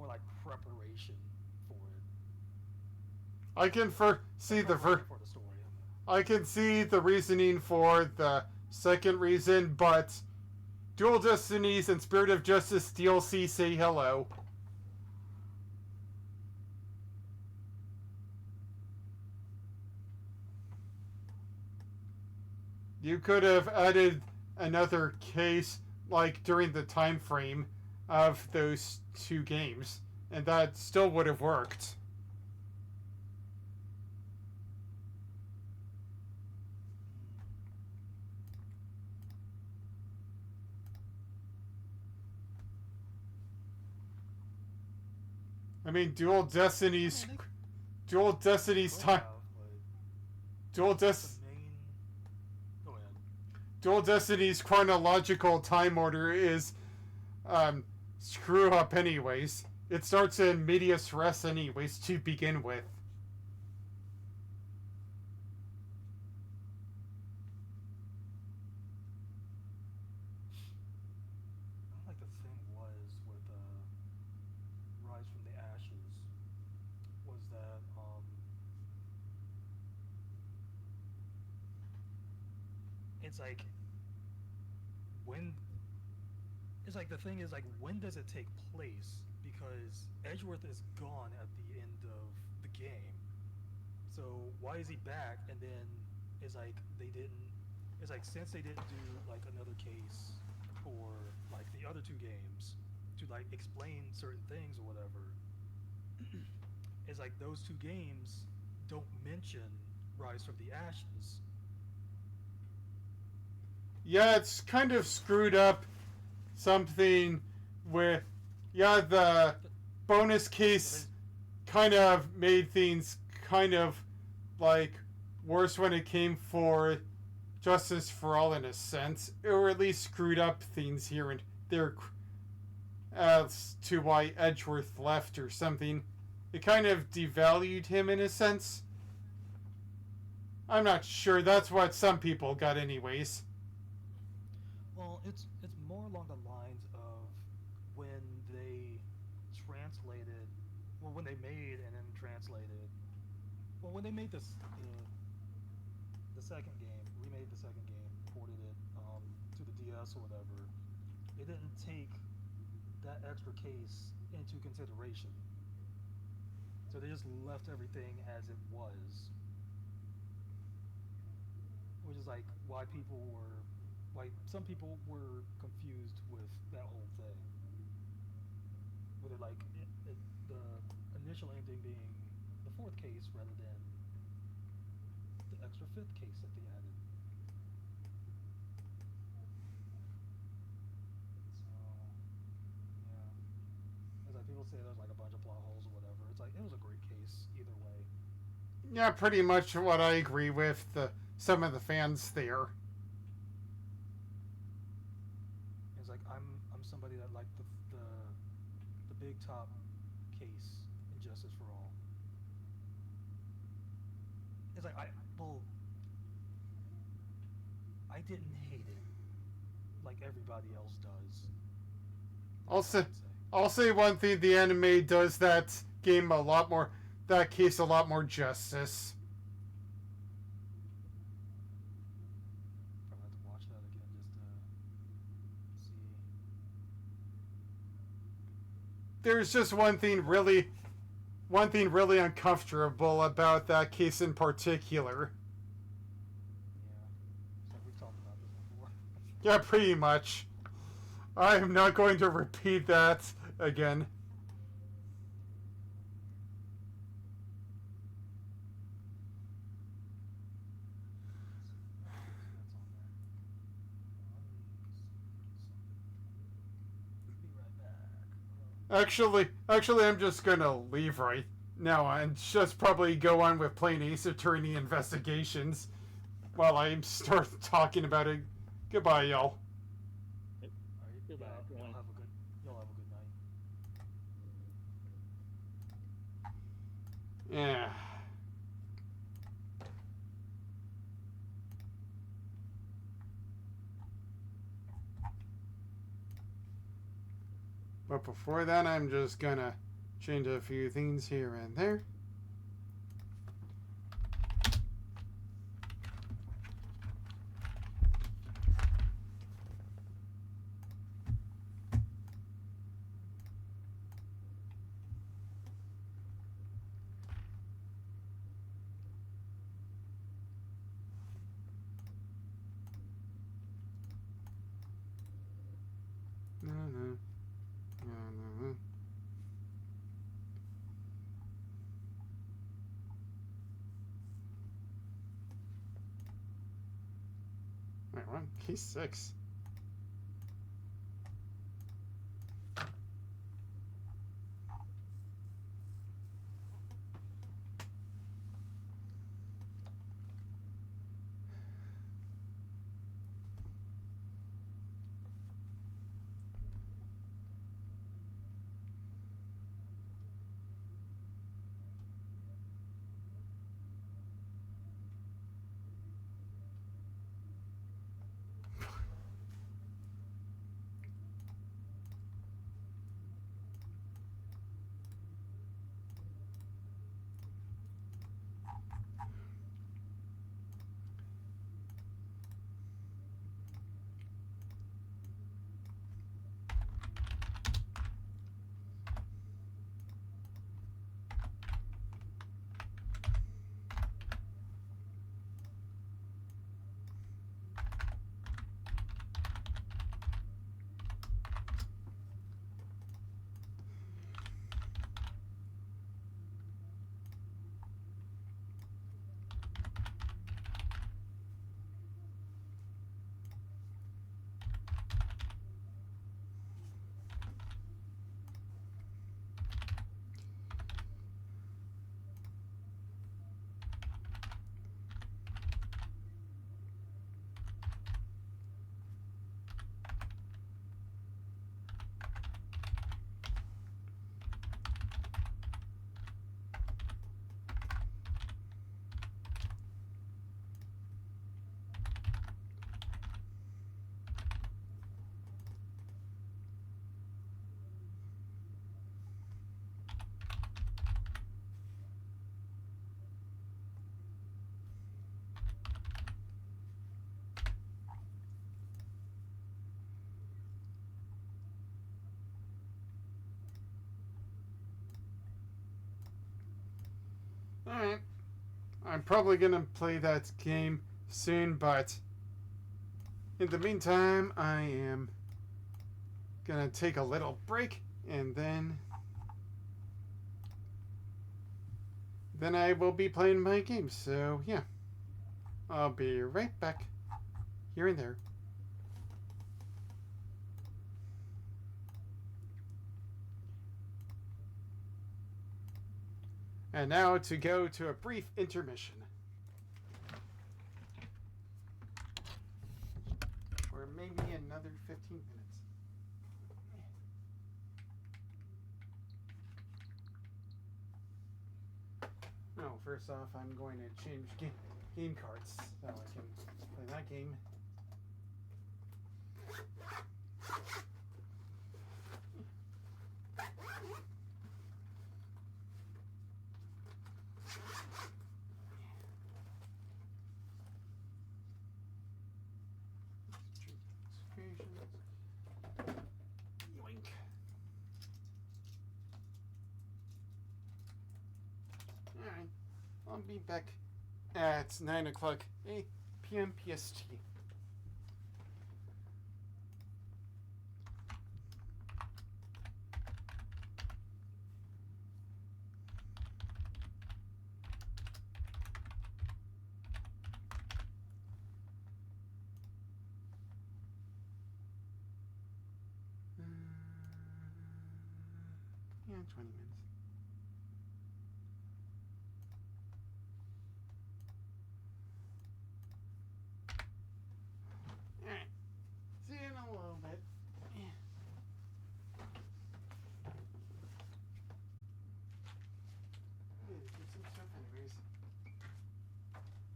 like preparation for it. I can see the for the story. I can see the reasoning for the second reason, but Dual Destinies and Spirit of Justice DLC say hello. You could have added another case like during the time frame of those two games, and that still would have worked. I mean, Dual Destinies time. Dual Destinies chronological time order is screw up anyways. It starts in medias res anyways to begin with. Like the thing was with Rise from the Ashes was that it's like when it's like the thing is like when does it take place because Edgeworth is gone at the end of the game, so why is he back? And then it's like since they didn't do like another case for like the other two games to like explain certain things or whatever, it's like those two games don't mention Rise from the Ashes. Yeah, it's kind of screwed up something with, yeah, the bonus case kind of made things kind of like worse when it came for Justice for All in a sense, or at least screwed up things here and there as to why Edgeworth left or something. It kind of devalued him in a sense. I'm not sure. That's what some people got anyways. Well, it's more along the lines of when they translated, well, when they made and then translated, well, when they made this the second game, remade the second game, ported it to the DS or whatever, it didn't take that extra case into consideration. So they just left everything as it was, which is like why some people were confused with that whole thing. With it like the initial ending being the fourth case rather than the extra fifth case that they added. So yeah, it's like people say there's like a bunch of plot holes or whatever. It's like it was a great case either way. Yeah, pretty much what I agree with some of the fans there. It's like I'm somebody that liked the big top case in Justice for All. It's like I didn't hate it like everybody else does. I'll say one thing: the anime does that case a lot more justice. there's just one thing really uncomfortable about that case in particular. Yeah. So we've talked about this before. Yeah, pretty much. I am not going to repeat that again. Actually, I'm just gonna leave right now and just probably go on with playing Ace Attorney Investigations while I start talking about it. Goodbye, y'all. Goodbye, everyone. You'll have a good night. Yeah. But before that, I'm just gonna change a few things here and there. Wait, what? Case 6. Alright. I'm probably gonna play that game soon, but in the meantime, I am gonna take a little break and then I will be playing my game. So yeah, I'll be right back here and there. And now to go to a brief intermission. Or maybe another 15 minutes. No, first off, I'm going to change game cards so I can play that game. Yoink. be back at 9 o'clock p.m. PST. Yeah, 20 minutes. Alright. See you in a little bit. Yeah. Get some stuff anyways.